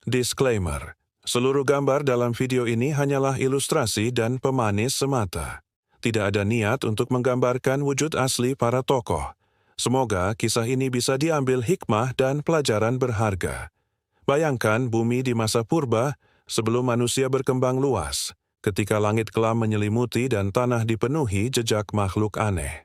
Disclaimer: seluruh gambar dalam video ini hanyalah ilustrasi dan pemanis semata. Tidak ada niat untuk menggambarkan wujud asli para tokoh. Semoga kisah ini bisa diambil hikmah dan pelajaran berharga. Bayangkan bumi di masa purba sebelum manusia berkembang luas, ketika langit kelam menyelimuti dan tanah dipenuhi jejak makhluk aneh.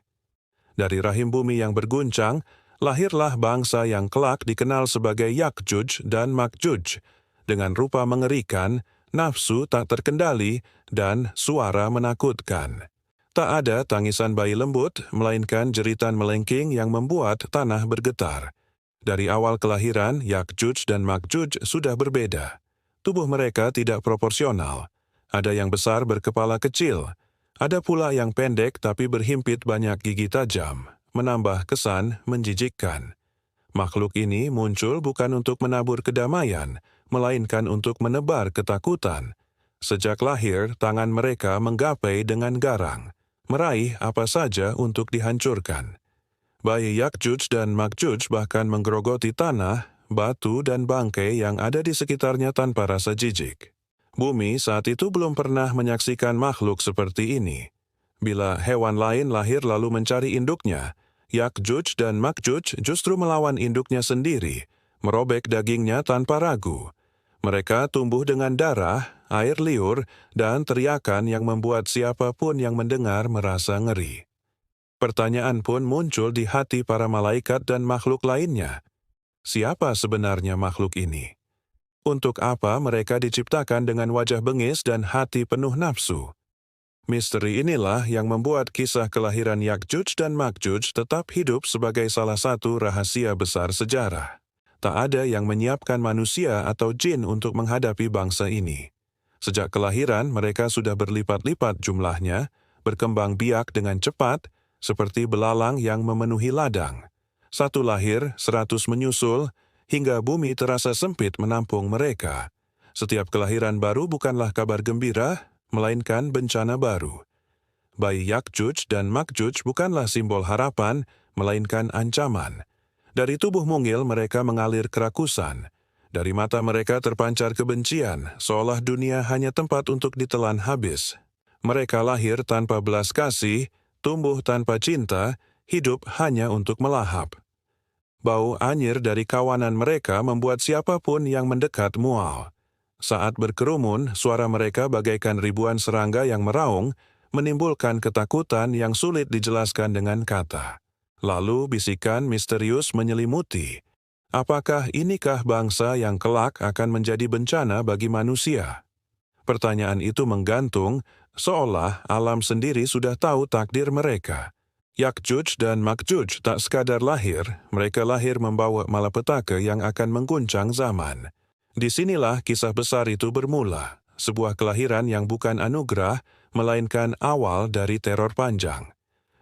Dari rahim bumi yang berguncang, lahirlah bangsa yang kelak dikenal sebagai Yakjuj dan Makjuj, dengan rupa mengerikan, nafsu tak terkendali, dan suara menakutkan. Tak ada tangisan bayi lembut, melainkan jeritan melengking yang membuat tanah bergetar. Dari awal kelahiran, Yakjuj dan Makjuj sudah berbeda. Tubuh mereka tidak proporsional. Ada yang besar berkepala kecil, ada pula yang pendek tapi berhimpit banyak gigi tajam, menambah kesan menjijikkan. Makhluk ini muncul bukan untuk menabur kedamaian, melainkan untuk menebar ketakutan. Sejak lahir, tangan mereka menggapai dengan garang, meraih apa saja untuk dihancurkan. Bayi Yakjuj dan Makjuj bahkan menggerogoti tanah, batu, dan bangkai yang ada di sekitarnya tanpa rasa jijik. Bumi saat itu belum pernah menyaksikan makhluk seperti ini. Bila hewan lain lahir lalu mencari induknya, Yakjuj dan Makjuj justru melawan induknya sendiri, merobek dagingnya tanpa ragu. Mereka tumbuh dengan darah, air liur, dan teriakan yang membuat siapapun yang mendengar merasa ngeri. Pertanyaan pun muncul di hati para malaikat dan makhluk lainnya. Siapa sebenarnya makhluk ini? Untuk apa mereka diciptakan dengan wajah bengis dan hati penuh nafsu? Misteri inilah yang membuat kisah kelahiran Yakjuj dan Makjuj tetap hidup sebagai salah satu rahasia besar sejarah. Tak ada yang menyiapkan manusia atau jin untuk menghadapi bangsa ini. Sejak kelahiran, mereka sudah berlipat-lipat jumlahnya, berkembang biak dengan cepat, seperti belalang yang memenuhi ladang. Satu lahir, 100 menyusul, hingga bumi terasa sempit menampung mereka. Setiap kelahiran baru bukanlah kabar gembira, melainkan bencana baru. Bayi Yakjuj dan Makjuj bukanlah simbol harapan, melainkan ancaman. Dari tubuh mungil mereka mengalir kerakusan. Dari mata mereka terpancar kebencian, seolah dunia hanya tempat untuk ditelan habis. Mereka lahir tanpa belas kasih, tumbuh tanpa cinta, hidup hanya untuk melahap. Bau anyir dari kawanan mereka membuat siapapun yang mendekat mual. Saat berkerumun, suara mereka bagaikan ribuan serangga yang meraung, menimbulkan ketakutan yang sulit dijelaskan dengan kata. Lalu bisikan misterius menyelimuti. Apakah inikah bangsa yang kelak akan menjadi bencana bagi manusia? Pertanyaan itu menggantung, seolah alam sendiri sudah tahu takdir mereka. Yakjuj dan Makjuj tak sekadar lahir, mereka lahir membawa malapetaka yang akan mengguncang zaman. Disinilah kisah besar itu bermula, sebuah kelahiran yang bukan anugerah, melainkan awal dari teror panjang.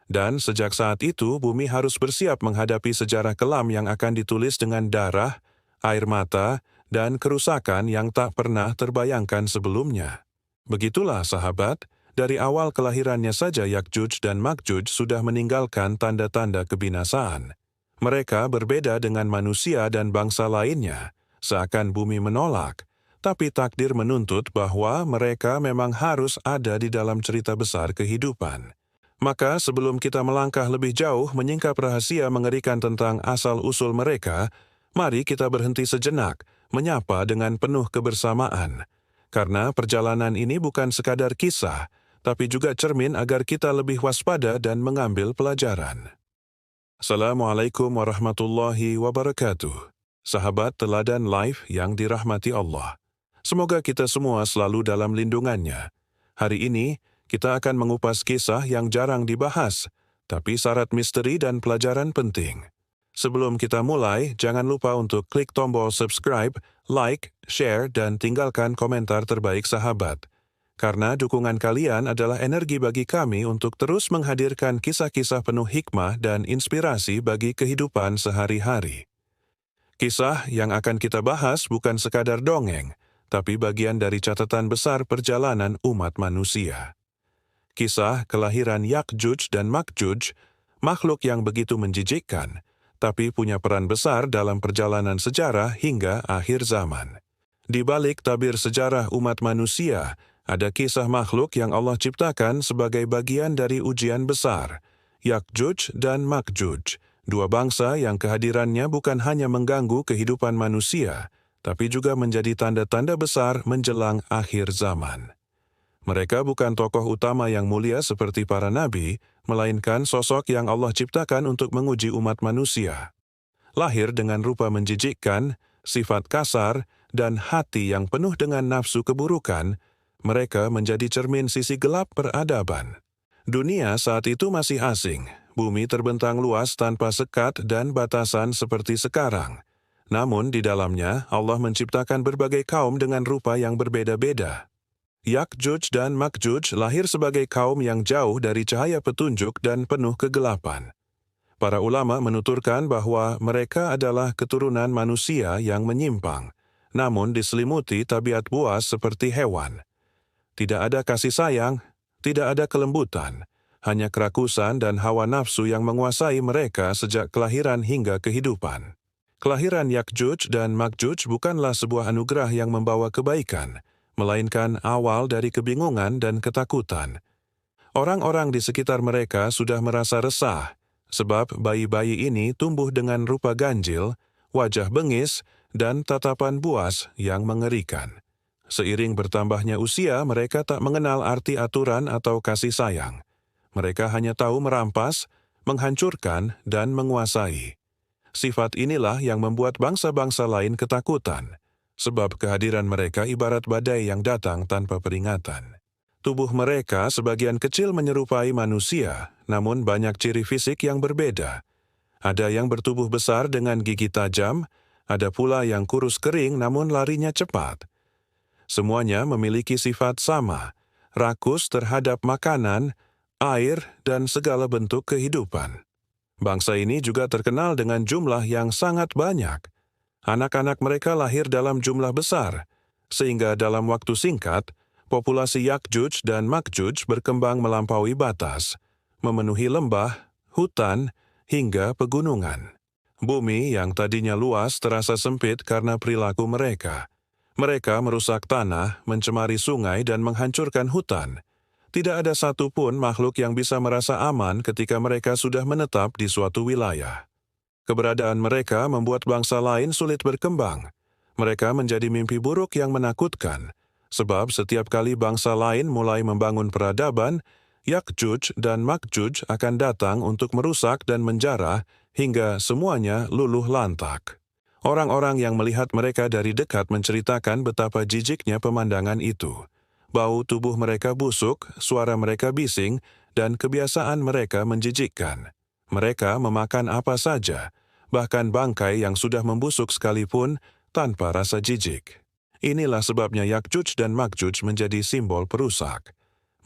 Dan sejak saat itu, bumi harus bersiap menghadapi sejarah kelam yang akan ditulis dengan darah, air mata, dan kerusakan yang tak pernah terbayangkan sebelumnya. Begitulah sahabat, dari awal kelahirannya saja Yakjuj dan Makjuj sudah meninggalkan tanda-tanda kebinasaan. Mereka berbeda dengan manusia dan bangsa lainnya, seakan bumi menolak, tapi takdir menuntut bahwa mereka memang harus ada di dalam cerita besar kehidupan. Maka sebelum kita melangkah lebih jauh menyingkap rahasia mengerikan tentang asal-usul mereka, mari kita berhenti sejenak, menyapa dengan penuh kebersamaan. Karena perjalanan ini bukan sekadar kisah, tapi juga cermin agar kita lebih waspada dan mengambil pelajaran. Assalamualaikum warahmatullahi wabarakatuh. Sahabat Teladan Live yang dirahmati Allah. Semoga kita semua selalu dalam lindungannya. Hari ini, kita akan mengupas kisah yang jarang dibahas, tapi syarat misteri dan pelajaran penting. Sebelum kita mulai, jangan lupa untuk klik tombol subscribe, like, share, dan tinggalkan komentar terbaik sahabat. Karena dukungan kalian adalah energi bagi kami untuk terus menghadirkan kisah-kisah penuh hikmah dan inspirasi bagi kehidupan sehari-hari. Kisah yang akan kita bahas bukan sekadar dongeng, tapi bagian dari catatan besar perjalanan umat manusia. Kisah kelahiran Yakjuj dan Makjuj, makhluk yang begitu menjijikkan, tapi punya peran besar dalam perjalanan sejarah hingga akhir zaman. Di balik tabir sejarah umat manusia, ada kisah makhluk yang Allah ciptakan sebagai bagian dari ujian besar, Yakjuj dan Makjuj, dua bangsa yang kehadirannya bukan hanya mengganggu kehidupan manusia, tapi juga menjadi tanda-tanda besar menjelang akhir zaman. Mereka bukan tokoh utama yang mulia seperti para nabi, melainkan sosok yang Allah ciptakan untuk menguji umat manusia. Lahir dengan rupa menjijikkan, sifat kasar, dan hati yang penuh dengan nafsu keburukan, mereka menjadi cermin sisi gelap peradaban. Dunia saat itu masih asing, bumi terbentang luas tanpa sekat dan batasan seperti sekarang. Namun di dalamnya Allah menciptakan berbagai kaum dengan rupa yang berbeda-beda. Yakjuj dan Makjuj lahir sebagai kaum yang jauh dari cahaya petunjuk dan penuh kegelapan. Para ulama menuturkan bahwa mereka adalah keturunan manusia yang menyimpang, namun diselimuti tabiat buas seperti hewan. Tidak ada kasih sayang, tidak ada kelembutan, hanya kerakusan dan hawa nafsu yang menguasai mereka sejak kelahiran hingga kehidupan. Kelahiran Yakjuj dan Makjuj bukanlah sebuah anugerah yang membawa kebaikan, melainkan awal dari kebingungan dan ketakutan. Orang-orang di sekitar mereka sudah merasa resah, sebab bayi-bayi ini tumbuh dengan rupa ganjil, wajah bengis, dan tatapan buas yang mengerikan. Seiring bertambahnya usia, mereka tak mengenal arti aturan atau kasih sayang. Mereka hanya tahu merampas, menghancurkan, dan menguasai. Sifat inilah yang membuat bangsa-bangsa lain ketakutan, sebab kehadiran mereka ibarat badai yang datang tanpa peringatan. Tubuh mereka sebagian kecil menyerupai manusia, namun banyak ciri fisik yang berbeda. Ada yang bertubuh besar dengan gigi tajam, ada pula yang kurus kering namun larinya cepat. Semuanya memiliki sifat sama, rakus terhadap makanan, air, dan segala bentuk kehidupan. Bangsa ini juga terkenal dengan jumlah yang sangat banyak. Anak-anak mereka lahir dalam jumlah besar, sehingga dalam waktu singkat, populasi Yakjuj dan Makjuj berkembang melampaui batas, memenuhi lembah, hutan, hingga pegunungan. Bumi yang tadinya luas terasa sempit karena perilaku mereka. Mereka merusak tanah, mencemari sungai, dan menghancurkan hutan. Tidak ada satupun makhluk yang bisa merasa aman ketika mereka sudah menetap di suatu wilayah. Keberadaan mereka membuat bangsa lain sulit berkembang. Mereka menjadi mimpi buruk yang menakutkan, sebab setiap kali bangsa lain mulai membangun peradaban, Yakjuj dan Makjuj akan datang untuk merusak dan menjarah hingga semuanya luluh lantak. Orang-orang yang melihat mereka dari dekat menceritakan betapa jijiknya pemandangan itu. Bau tubuh mereka busuk, suara mereka bising, dan kebiasaan mereka menjijikkan. Mereka memakan apa saja, bahkan bangkai yang sudah membusuk sekalipun tanpa rasa jijik. Inilah sebabnya Yakjuj dan Makjuj menjadi simbol perusak.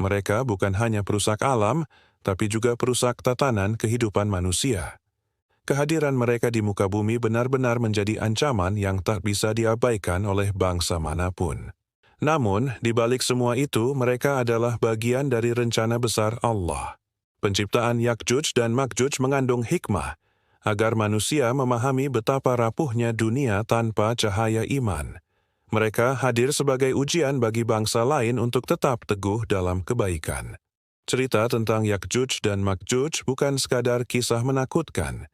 Mereka bukan hanya perusak alam, tapi juga perusak tatanan kehidupan manusia. Kehadiran mereka di muka bumi benar-benar menjadi ancaman yang tak bisa diabaikan oleh bangsa manapun. Namun, di balik semua itu, mereka adalah bagian dari rencana besar Allah. Penciptaan Yakjuj dan Makjuj mengandung hikmah, agar manusia memahami betapa rapuhnya dunia tanpa cahaya iman. Mereka hadir sebagai ujian bagi bangsa lain untuk tetap teguh dalam kebaikan. Cerita tentang Yakjuj dan Makjuj bukan sekadar kisah menakutkan.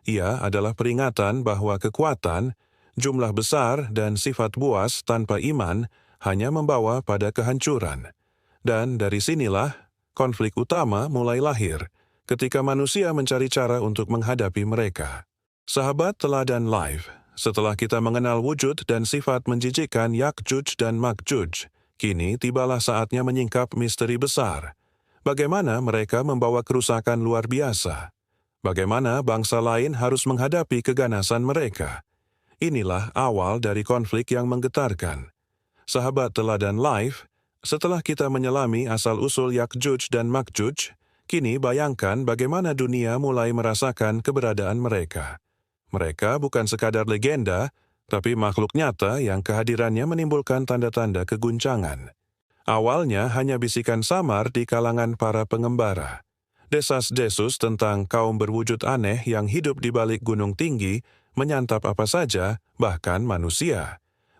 Ia adalah peringatan bahwa kekuatan, jumlah besar, dan sifat buas tanpa iman hanya membawa pada kehancuran. Dan dari sinilah konflik utama mulai lahir ketika manusia mencari cara untuk menghadapi mereka. Sahabat Teladan Live, setelah kita mengenal wujud dan sifat menjijikkan Yakjuj dan Makjuj, kini tibalah saatnya menyingkap misteri besar. Bagaimana mereka membawa kerusakan luar biasa? Bagaimana bangsa lain harus menghadapi keganasan mereka? Inilah awal dari konflik yang menggetarkan. Sahabat Teladan Live, setelah kita menyelami asal-usul Yakjuj dan Makjuj, kini bayangkan bagaimana dunia mulai merasakan keberadaan mereka. Mereka bukan sekadar legenda, tapi makhluk nyata yang kehadirannya menimbulkan tanda-tanda keguncangan. Awalnya hanya bisikan samar di kalangan para pengembara. Desas-desus tentang kaum berwujud aneh yang hidup di balik gunung tinggi, menyantap apa saja, bahkan manusia.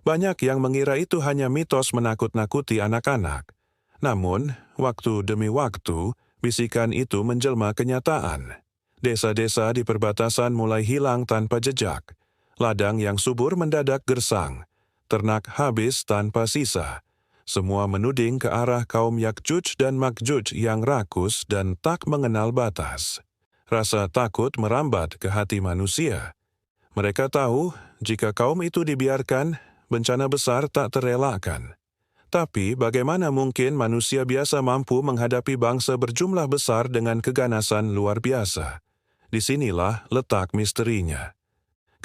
Banyak yang mengira itu hanya mitos menakut-nakuti anak-anak. Namun, waktu demi waktu, bisikan itu menjelma kenyataan. Desa-desa di perbatasan mulai hilang tanpa jejak. Ladang yang subur mendadak gersang. Ternak habis tanpa sisa. Semua menuding ke arah kaum Yakjuj dan Makjuj yang rakus dan tak mengenal batas. Rasa takut merambat ke hati manusia. Mereka tahu, jika kaum itu dibiarkan, bencana besar tak terelakkan. Tapi bagaimana mungkin manusia biasa mampu menghadapi bangsa berjumlah besar dengan keganasan luar biasa? Disinilah letak misterinya.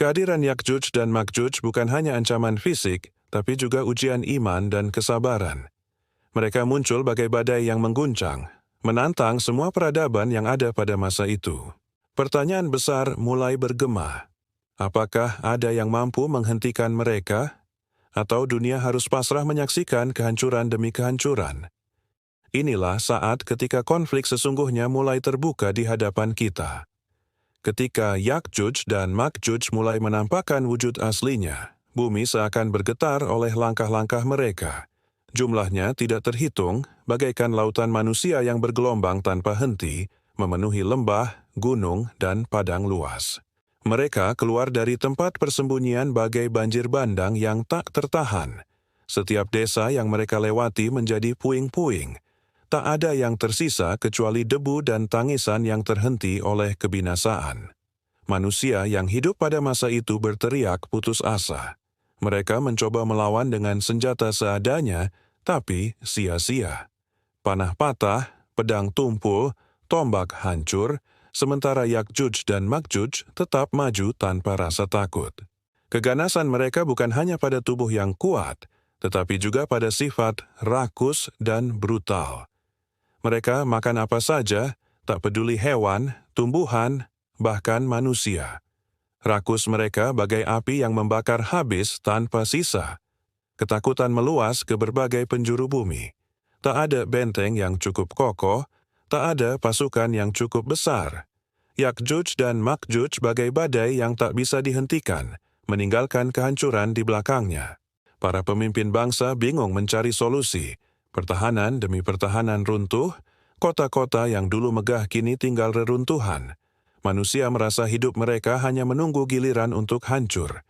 Kehadiran Yakjuj dan Makjuj bukan hanya ancaman fisik, tapi juga ujian iman dan kesabaran. Mereka muncul bagai badai yang mengguncang, menantang semua peradaban yang ada pada masa itu. Pertanyaan besar mulai bergema. Apakah ada yang mampu menghentikan mereka? Atau dunia harus pasrah menyaksikan kehancuran demi kehancuran? Inilah saat ketika konflik sesungguhnya mulai terbuka di hadapan kita. Ketika Yakjuj dan Makjuj mulai menampakkan wujud aslinya, bumi seakan bergetar oleh langkah-langkah mereka. Jumlahnya tidak terhitung, bagaikan lautan manusia yang bergelombang tanpa henti, memenuhi lembah, gunung, dan padang luas. Mereka keluar dari tempat persembunyian bagai banjir bandang yang tak tertahan. Setiap desa yang mereka lewati menjadi puing-puing. Tak ada yang tersisa kecuali debu dan tangisan yang terhenti oleh kebinasaan. Manusia yang hidup pada masa itu berteriak putus asa. Mereka mencoba melawan dengan senjata seadanya, tapi sia-sia. Panah patah, pedang tumpul, tombak hancur, sementara Yakjuj dan Makjuj tetap maju tanpa rasa takut. Keganasan mereka bukan hanya pada tubuh yang kuat, tetapi juga pada sifat rakus dan brutal. Mereka makan apa saja, tak peduli hewan, tumbuhan, bahkan manusia. Rakus mereka bagai api yang membakar habis tanpa sisa. Ketakutan meluas ke berbagai penjuru bumi. Tak ada benteng yang cukup kokoh, tak ada pasukan yang cukup besar. Yakjuj dan Makjuj bagai badai yang tak bisa dihentikan, meninggalkan kehancuran di belakangnya. Para pemimpin bangsa bingung mencari solusi. Pertahanan demi pertahanan runtuh, kota-kota yang dulu megah kini tinggal reruntuhan. Manusia merasa hidup mereka hanya menunggu giliran untuk hancur.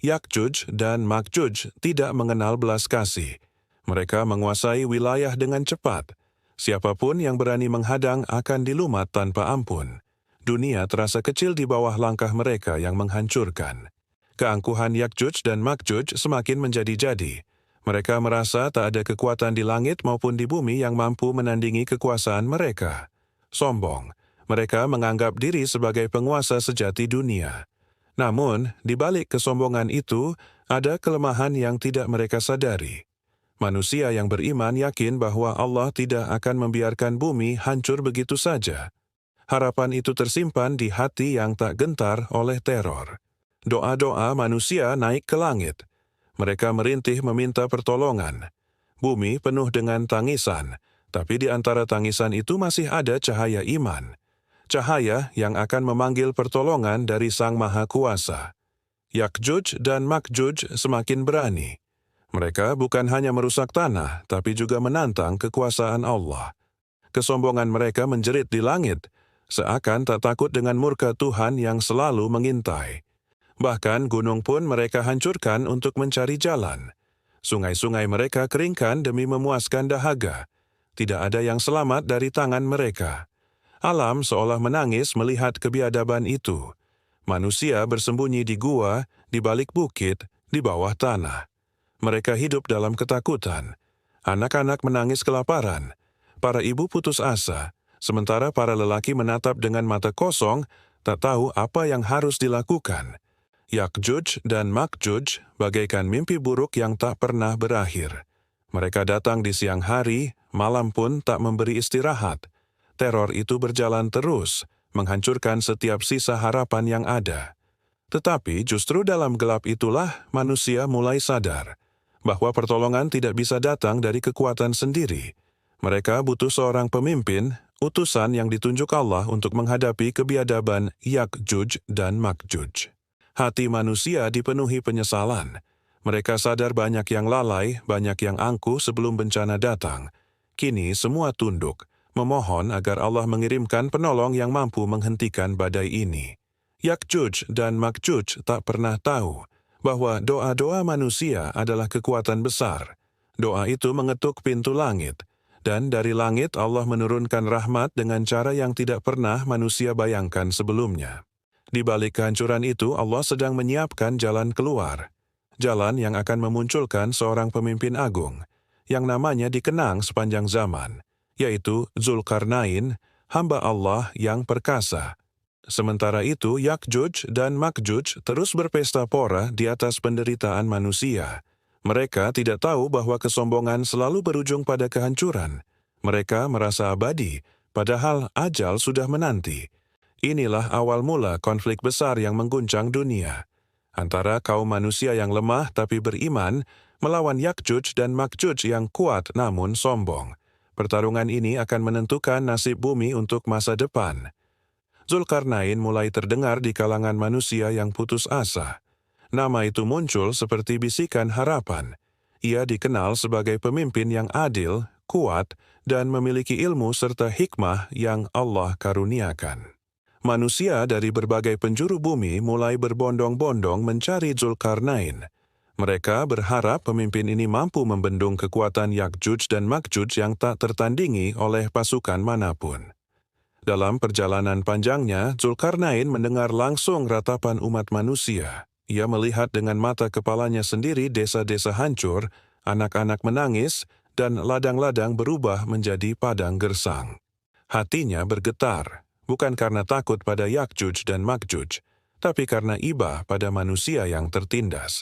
Yakjuj dan Makjuj tidak mengenal belas kasih. Mereka menguasai wilayah dengan cepat. Siapapun yang berani menghadang akan dilumat tanpa ampun. Dunia terasa kecil di bawah langkah mereka yang menghancurkan. Keangkuhan Yakjuj dan Makjuj semakin menjadi-jadi. Mereka merasa tak ada kekuatan di langit maupun di bumi yang mampu menandingi kekuasaan mereka. Sombong, mereka menganggap diri sebagai penguasa sejati dunia. Namun, di balik kesombongan itu, ada kelemahan yang tidak mereka sadari. Manusia yang beriman yakin bahwa Allah tidak akan membiarkan bumi hancur begitu saja. Harapan itu tersimpan di hati yang tak gentar oleh teror. Doa-doa manusia naik ke langit. Mereka merintih meminta pertolongan. Bumi penuh dengan tangisan, tapi di antara tangisan itu masih ada cahaya iman. Cahaya yang akan memanggil pertolongan dari Sang Maha Kuasa. Yakjuj dan Makjuj semakin berani. Mereka bukan hanya merusak tanah, tapi juga menantang kekuasaan Allah. Kesombongan mereka menjerit di langit, seakan tak takut dengan murka Tuhan yang selalu mengintai. Bahkan gunung pun mereka hancurkan untuk mencari jalan. Sungai-sungai mereka keringkan demi memuaskan dahaga. Tidak ada yang selamat dari tangan mereka. Alam seolah menangis melihat kebiadaban itu. Manusia bersembunyi di gua, di balik bukit, di bawah tanah. Mereka hidup dalam ketakutan. Anak-anak menangis kelaparan. Para ibu putus asa, sementara para lelaki menatap dengan mata kosong, tak tahu apa yang harus dilakukan. Yakjuj dan Makjuj bagaikan mimpi buruk yang tak pernah berakhir. Mereka datang di siang hari, malam pun tak memberi istirahat. Teror itu berjalan terus, menghancurkan setiap sisa harapan yang ada. Tetapi justru dalam gelap itulah manusia mulai sadar bahwa pertolongan tidak bisa datang dari kekuatan sendiri. Mereka butuh seorang pemimpin, utusan yang ditunjuk Allah untuk menghadapi kebiadaban Yakjuj dan Makjuj. Hati manusia dipenuhi penyesalan. Mereka sadar banyak yang lalai, banyak yang angkuh sebelum bencana datang. Kini semua tunduk, memohon agar Allah mengirimkan penolong yang mampu menghentikan badai ini. Yakjuj dan Makjuj tak pernah tahu bahwa doa-doa manusia adalah kekuatan besar. Doa itu mengetuk pintu langit, dan dari langit Allah menurunkan rahmat dengan cara yang tidak pernah manusia bayangkan sebelumnya. Di balik kehancuran itu, Allah sedang menyiapkan jalan keluar. Jalan yang akan memunculkan seorang pemimpin agung, yang namanya dikenang sepanjang zaman, yaitu Zulkarnain, hamba Allah yang perkasa. Sementara itu, Yakjuj dan Makjuj terus berpesta pora di atas penderitaan manusia. Mereka tidak tahu bahwa kesombongan selalu berujung pada kehancuran. Mereka merasa abadi, padahal ajal sudah menanti. Inilah awal mula konflik besar yang mengguncang dunia, antara kaum manusia yang lemah tapi beriman melawan Yakjuj dan Makjuj yang kuat namun sombong. Pertarungan ini akan menentukan nasib bumi untuk masa depan. Zulkarnain mulai terdengar di kalangan manusia yang putus asa. Nama itu muncul seperti bisikan harapan. Ia dikenal sebagai pemimpin yang adil, kuat, dan memiliki ilmu serta hikmah yang Allah karuniakan. Manusia dari berbagai penjuru bumi mulai berbondong-bondong mencari Zulkarnain. Mereka berharap pemimpin ini mampu membendung kekuatan Yakjuj dan Makjuj yang tak tertandingi oleh pasukan manapun. Dalam perjalanan panjangnya, Zulkarnain mendengar langsung ratapan umat manusia. Ia melihat dengan mata kepalanya sendiri desa-desa hancur, anak-anak menangis, dan ladang-ladang berubah menjadi padang gersang. Hatinya bergetar. Bukan karena takut pada Yakjuj dan Makjuj, tapi karena iba pada manusia yang tertindas.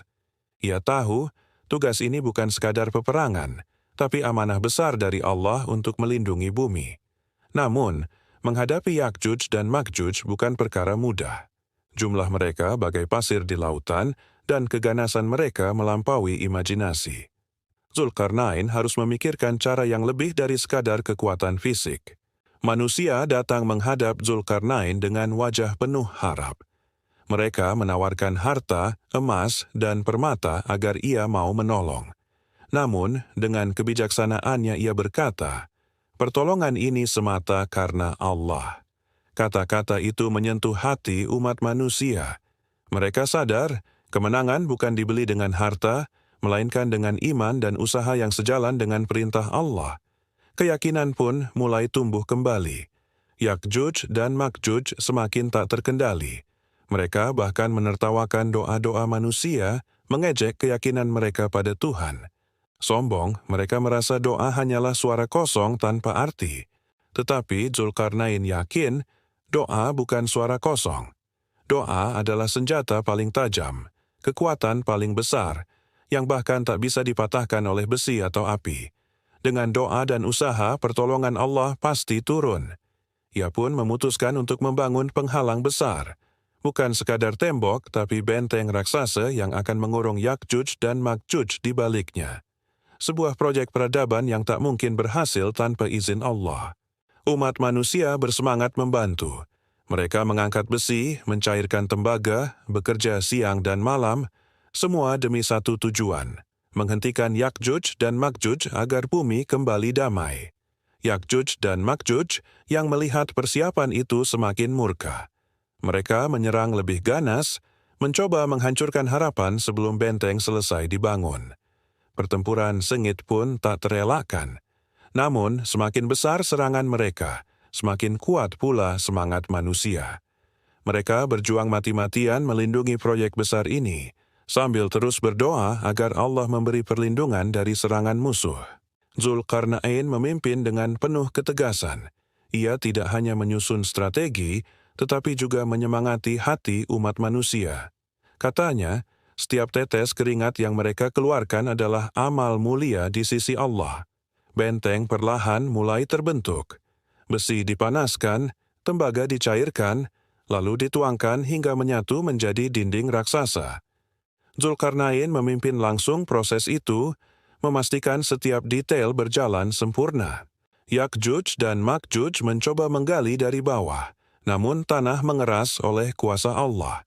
Ia tahu, tugas ini bukan sekadar peperangan, tapi amanah besar dari Allah untuk melindungi bumi. Namun, menghadapi Yakjuj dan Makjuj bukan perkara mudah. Jumlah mereka bagai pasir di lautan, dan keganasan mereka melampaui imajinasi. Zulkarnain harus memikirkan cara yang lebih dari sekadar kekuatan fisik. Manusia datang menghadap Zulkarnain dengan wajah penuh harap. Mereka menawarkan harta, emas, dan permata agar ia mau menolong. Namun, dengan kebijaksanaannya ia berkata, "Pertolongan ini semata karena Allah." Kata-kata itu menyentuh hati umat manusia. Mereka sadar, kemenangan bukan dibeli dengan harta, melainkan dengan iman dan usaha yang sejalan dengan perintah Allah. Keyakinan pun mulai tumbuh kembali. Yakjuj dan Makjuj semakin tak terkendali. Mereka bahkan menertawakan doa-doa manusia, mengejek keyakinan mereka pada Tuhan. Sombong, mereka merasa doa hanyalah suara kosong tanpa arti. Tetapi Zulkarnain yakin, doa bukan suara kosong. Doa adalah senjata paling tajam, kekuatan paling besar, yang bahkan tak bisa dipatahkan oleh besi atau api. Dengan doa dan usaha, pertolongan Allah pasti turun. Ia pun memutuskan untuk membangun penghalang besar. Bukan sekadar tembok, tapi benteng raksasa yang akan mengurung Yakjuj dan Makjuj di baliknya. Sebuah proyek peradaban yang tak mungkin berhasil tanpa izin Allah. Umat manusia bersemangat membantu. Mereka mengangkat besi, mencairkan tembaga, bekerja siang dan malam, semua demi satu tujuan: menghentikan Yakjuj dan Makjuj agar bumi kembali damai. Yakjuj dan Makjuj yang melihat persiapan itu semakin murka. Mereka menyerang lebih ganas, mencoba menghancurkan harapan sebelum benteng selesai dibangun. Pertempuran sengit pun tak terelakkan. Namun, semakin besar serangan mereka, semakin kuat pula semangat manusia. Mereka berjuang mati-matian melindungi proyek besar ini, sambil terus berdoa agar Allah memberi perlindungan dari serangan musuh. Zulkarnain memimpin dengan penuh ketegasan. Ia tidak hanya menyusun strategi, tetapi juga menyemangati hati umat manusia. Katanya, setiap tetes keringat yang mereka keluarkan adalah amal mulia di sisi Allah. Benteng perlahan mulai terbentuk. Besi dipanaskan, tembaga dicairkan, lalu dituangkan hingga menyatu menjadi dinding raksasa. Zulkarnain memimpin langsung proses itu, memastikan setiap detail berjalan sempurna. Yakjuj dan Makjuj mencoba menggali dari bawah, namun tanah mengeras oleh kuasa Allah.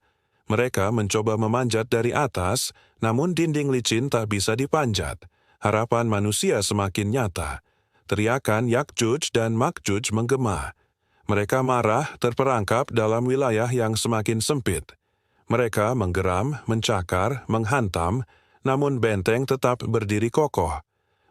Mereka mencoba memanjat dari atas, namun dinding licin tak bisa dipanjat. Harapan manusia semakin nyata. Teriakan Yakjuj dan Makjuj menggema. Mereka marah terperangkap dalam wilayah yang semakin sempit. Mereka menggeram, mencakar, menghantam, namun benteng tetap berdiri kokoh.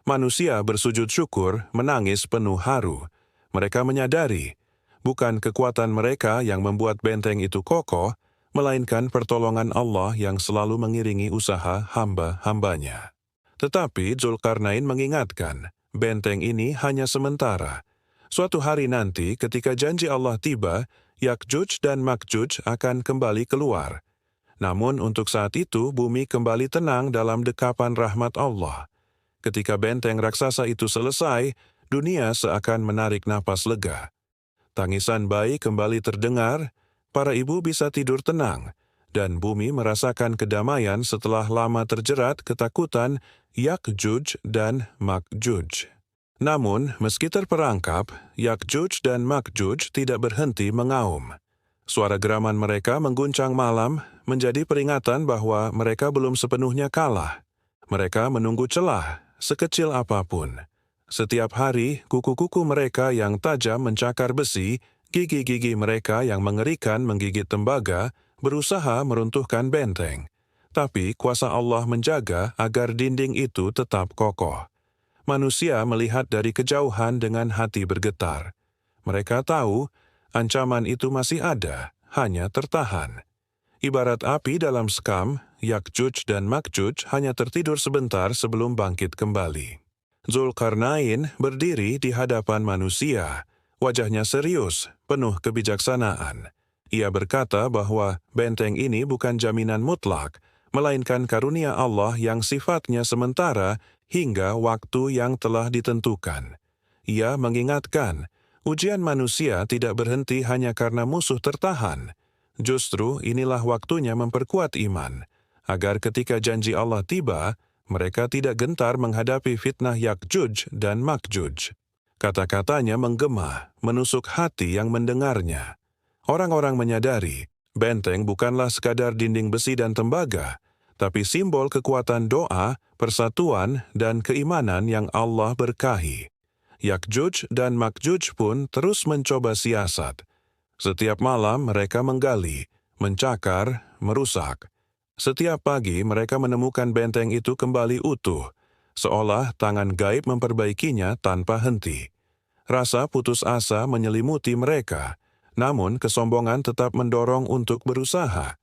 Manusia bersujud syukur, menangis penuh haru. Mereka menyadari, bukan kekuatan mereka yang membuat benteng itu kokoh, melainkan pertolongan Allah yang selalu mengiringi usaha hamba-hambanya. Tetapi Zulkarnain mengingatkan, benteng ini hanya sementara. Suatu hari nanti ketika janji Allah tiba, Yakjuj dan Makjuj akan kembali keluar. Namun untuk saat itu bumi kembali tenang dalam dekapan rahmat Allah. Ketika benteng raksasa itu selesai, dunia seakan menarik napas lega. Tangisan bayi kembali terdengar, para ibu bisa tidur tenang, dan bumi merasakan kedamaian setelah lama terjerat ketakutan Yakjuj dan Makjuj. Namun, meski terperangkap, Yakjuj dan Makjuj tidak berhenti mengaum. Suara geraman mereka mengguncang malam, menjadi peringatan bahwa mereka belum sepenuhnya kalah. Mereka menunggu celah, sekecil apapun. Setiap hari, kuku-kuku mereka yang tajam mencakar besi, gigi-gigi mereka yang mengerikan menggigit tembaga, berusaha meruntuhkan benteng. Tapi kuasa Allah menjaga agar dinding itu tetap kokoh. Manusia melihat dari kejauhan dengan hati bergetar. Mereka tahu ancaman itu masih ada, hanya tertahan. Ibarat api dalam sekam, Yakjuj dan Makjuj hanya tertidur sebentar sebelum bangkit kembali. Zulkarnain berdiri di hadapan manusia. Wajahnya serius, penuh kebijaksanaan. Ia berkata bahwa benteng ini bukan jaminan mutlak, melainkan karunia Allah yang sifatnya sementara hingga waktu yang telah ditentukan. Ia mengingatkan, ujian manusia tidak berhenti hanya karena musuh tertahan. Justru inilah waktunya memperkuat iman, agar ketika janji Allah tiba, mereka tidak gentar menghadapi fitnah Yakjuj dan Makjuj. Kata-katanya menggema, menusuk hati yang mendengarnya. Orang-orang menyadari, benteng bukanlah sekadar dinding besi dan tembaga, tapi simbol kekuatan doa, persatuan, dan keimanan yang Allah berkahi. Yakjuj dan Makjuj pun terus mencoba siasat. Setiap malam mereka menggali, mencakar, merusak. Setiap pagi mereka menemukan benteng itu kembali utuh, seolah tangan gaib memperbaikinya tanpa henti. Rasa putus asa menyelimuti mereka, namun kesombongan tetap mendorong untuk berusaha.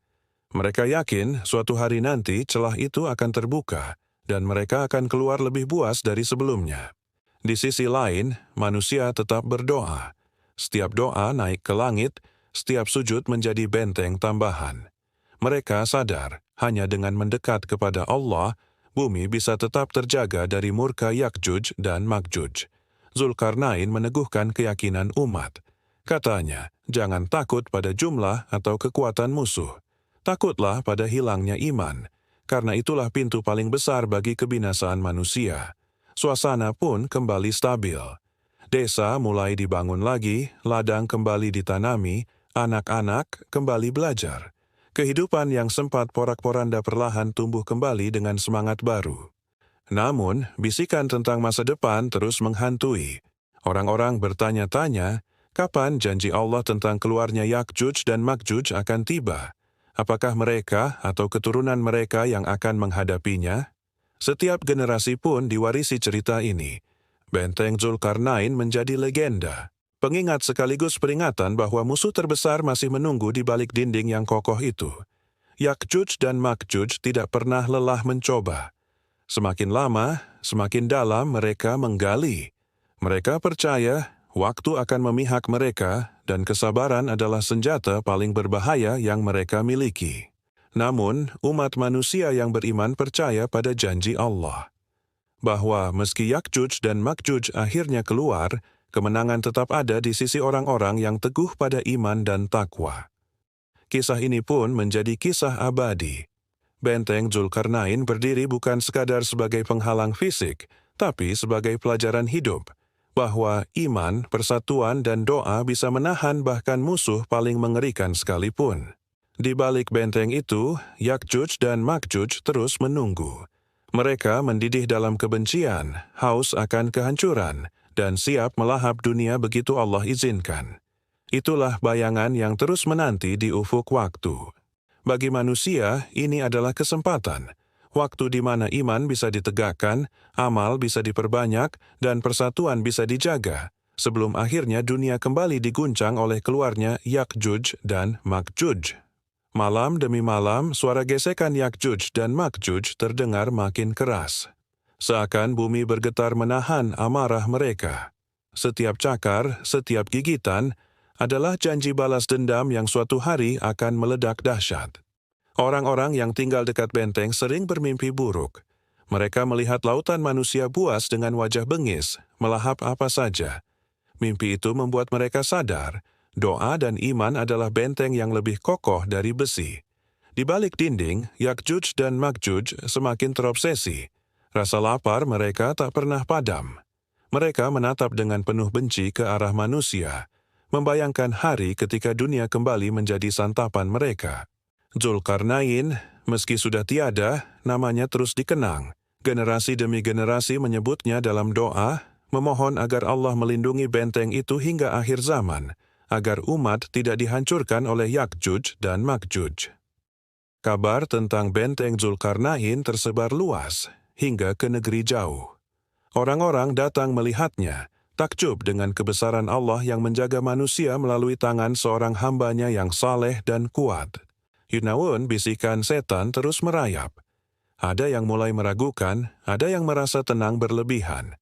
Mereka yakin suatu hari nanti celah itu akan terbuka, dan mereka akan keluar lebih buas dari sebelumnya. Di sisi lain, manusia tetap berdoa. Setiap doa naik ke langit, setiap sujud menjadi benteng tambahan. Mereka sadar, hanya dengan mendekat kepada Allah, bumi bisa tetap terjaga dari murka Yakjuj dan Makjuj. Zulkarnain meneguhkan keyakinan umat. Katanya, jangan takut pada jumlah atau kekuatan musuh. Takutlah pada hilangnya iman, karena itulah pintu paling besar bagi kebinasaan manusia. Suasana pun kembali stabil. Desa mulai dibangun lagi, ladang kembali ditanami, anak-anak kembali belajar. Kehidupan yang sempat porak-poranda perlahan tumbuh kembali dengan semangat baru. Namun, bisikan tentang masa depan terus menghantui. Orang-orang bertanya-tanya, kapan janji Allah tentang keluarnya Yakjuj dan Makjuj akan tiba? Apakah mereka atau keturunan mereka yang akan menghadapinya? Setiap generasi pun diwarisi cerita ini. Benteng Zulkarnain menjadi legenda, pengingat sekaligus peringatan bahwa musuh terbesar masih menunggu di balik dinding yang kokoh itu. Yakjuj dan Makjuj tidak pernah lelah mencoba. Semakin lama, semakin dalam mereka menggali. Mereka percaya waktu akan memihak mereka, dan kesabaran adalah senjata paling berbahaya yang mereka miliki. Namun, umat manusia yang beriman percaya pada janji Allah, bahwa meski Yakjuj dan Makjuj akhirnya keluar, kemenangan tetap ada di sisi orang-orang yang teguh pada iman dan takwa. Kisah ini pun menjadi kisah abadi. Benteng Zulkarnain berdiri bukan sekadar sebagai penghalang fisik, tapi sebagai pelajaran hidup, bahwa iman, persatuan, dan doa bisa menahan bahkan musuh paling mengerikan sekalipun. Di balik benteng itu, Yakjuj dan Makjuj terus menunggu. Mereka mendidih dalam kebencian, haus akan kehancuran, dan siap melahap dunia begitu Allah izinkan. Itulah bayangan yang terus menanti di ufuk waktu. Bagi manusia, ini adalah kesempatan. Waktu di mana iman bisa ditegakkan, amal bisa diperbanyak, dan persatuan bisa dijaga, sebelum akhirnya dunia kembali diguncang oleh keluarnya Yakjuj dan Makjuj. Malam demi malam, suara gesekan Yakjuj dan Makjuj terdengar makin keras. Seakan bumi bergetar menahan amarah mereka. Setiap cakar, setiap gigitan, adalah janji balas dendam yang suatu hari akan meledak dahsyat. Orang-orang yang tinggal dekat benteng sering bermimpi buruk. Mereka melihat lautan manusia buas dengan wajah bengis, melahap apa saja. Mimpi itu membuat mereka sadar, doa dan iman adalah benteng yang lebih kokoh dari besi. Di balik dinding, Yakjuj dan Makjuj semakin terobsesi. Rasa lapar mereka tak pernah padam. Mereka menatap dengan penuh benci ke arah manusia, membayangkan hari ketika dunia kembali menjadi santapan mereka. Zulkarnain, meski sudah tiada, namanya terus dikenang. Generasi demi generasi menyebutnya dalam doa, memohon agar Allah melindungi benteng itu hingga akhir zaman, agar umat tidak dihancurkan oleh Yakjuj dan Makjuj. Kabar tentang benteng Zulkarnain tersebar luas, hingga ke negeri jauh. Orang-orang datang melihatnya, takjub dengan kebesaran Allah yang menjaga manusia melalui tangan seorang hambanya yang saleh dan kuat. Namun, bisikan setan terus merayap. Ada yang mulai meragukan, ada yang merasa tenang berlebihan.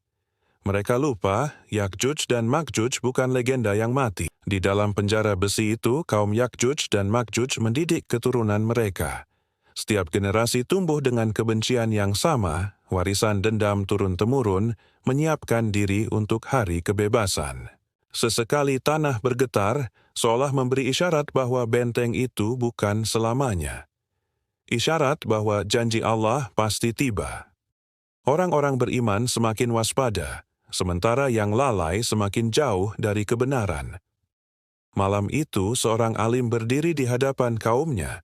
Mereka lupa, Yakjuj dan Makjuj bukan legenda yang mati. Di dalam penjara besi itu, kaum Yakjuj dan Makjuj mendidik keturunan mereka. Setiap generasi tumbuh dengan kebencian yang sama, warisan dendam turun-temurun, menyiapkan diri untuk hari kebebasan. Sesekali tanah bergetar, seolah memberi isyarat bahwa benteng itu bukan selamanya. Isyarat bahwa janji Allah pasti tiba. Orang-orang beriman semakin waspada, sementara yang lalai semakin jauh dari kebenaran. Malam itu, seorang alim berdiri di hadapan kaumnya.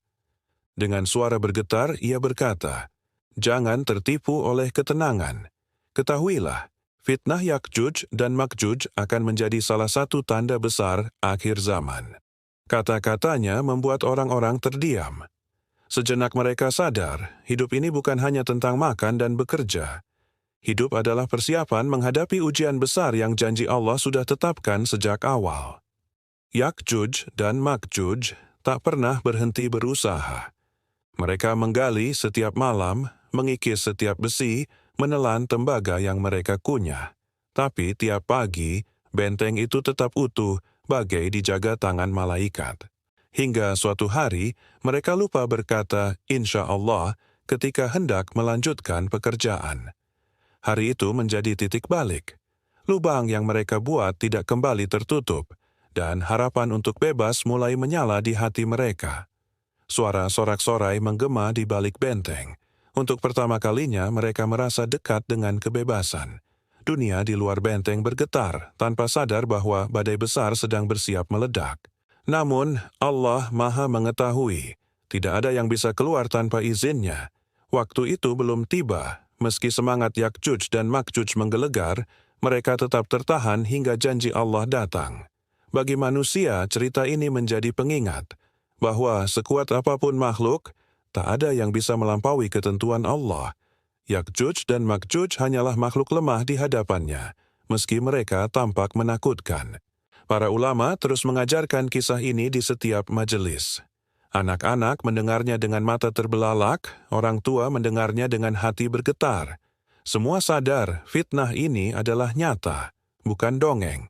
Dengan suara bergetar, ia berkata, "Jangan tertipu oleh ketenangan. Ketahuilah, fitnah Yakjuj dan Makjuj akan menjadi salah satu tanda besar akhir zaman." Kata-katanya membuat orang-orang terdiam. Sejenak mereka sadar, hidup ini bukan hanya tentang makan dan bekerja. Hidup adalah persiapan menghadapi ujian besar yang janji Allah sudah tetapkan sejak awal. Yakjuj dan Makjuj tak pernah berhenti berusaha. Mereka menggali setiap malam, mengikis setiap besi, menelan tembaga yang mereka kunyah. Tapi tiap pagi, benteng itu tetap utuh, bagai dijaga tangan malaikat. Hingga suatu hari, mereka lupa berkata insya Allah ketika hendak melanjutkan pekerjaan. Hari itu menjadi titik balik. Lubang yang mereka buat tidak kembali tertutup, dan harapan untuk bebas mulai menyala di hati mereka. Suara sorak-sorai menggema di balik benteng. Untuk pertama kalinya mereka merasa dekat dengan kebebasan. Dunia di luar benteng bergetar tanpa sadar bahwa badai besar sedang bersiap meledak. Namun, Allah Maha mengetahui, tidak ada yang bisa keluar tanpa izinnya. Waktu itu belum tiba, meski semangat Yakjuj dan Makjuj menggelegar, mereka tetap tertahan hingga janji Allah datang. Bagi manusia, cerita ini menjadi pengingat bahwa sekuat apapun makhluk, tak ada yang bisa melampaui ketentuan Allah. Yakjuj dan Makjuj hanyalah makhluk lemah di hadapannya, meski mereka tampak menakutkan. Para ulama terus mengajarkan kisah ini di setiap majelis. Anak-anak mendengarnya dengan mata terbelalak, orang tua mendengarnya dengan hati bergetar. Semua sadar fitnah ini adalah nyata, bukan dongeng.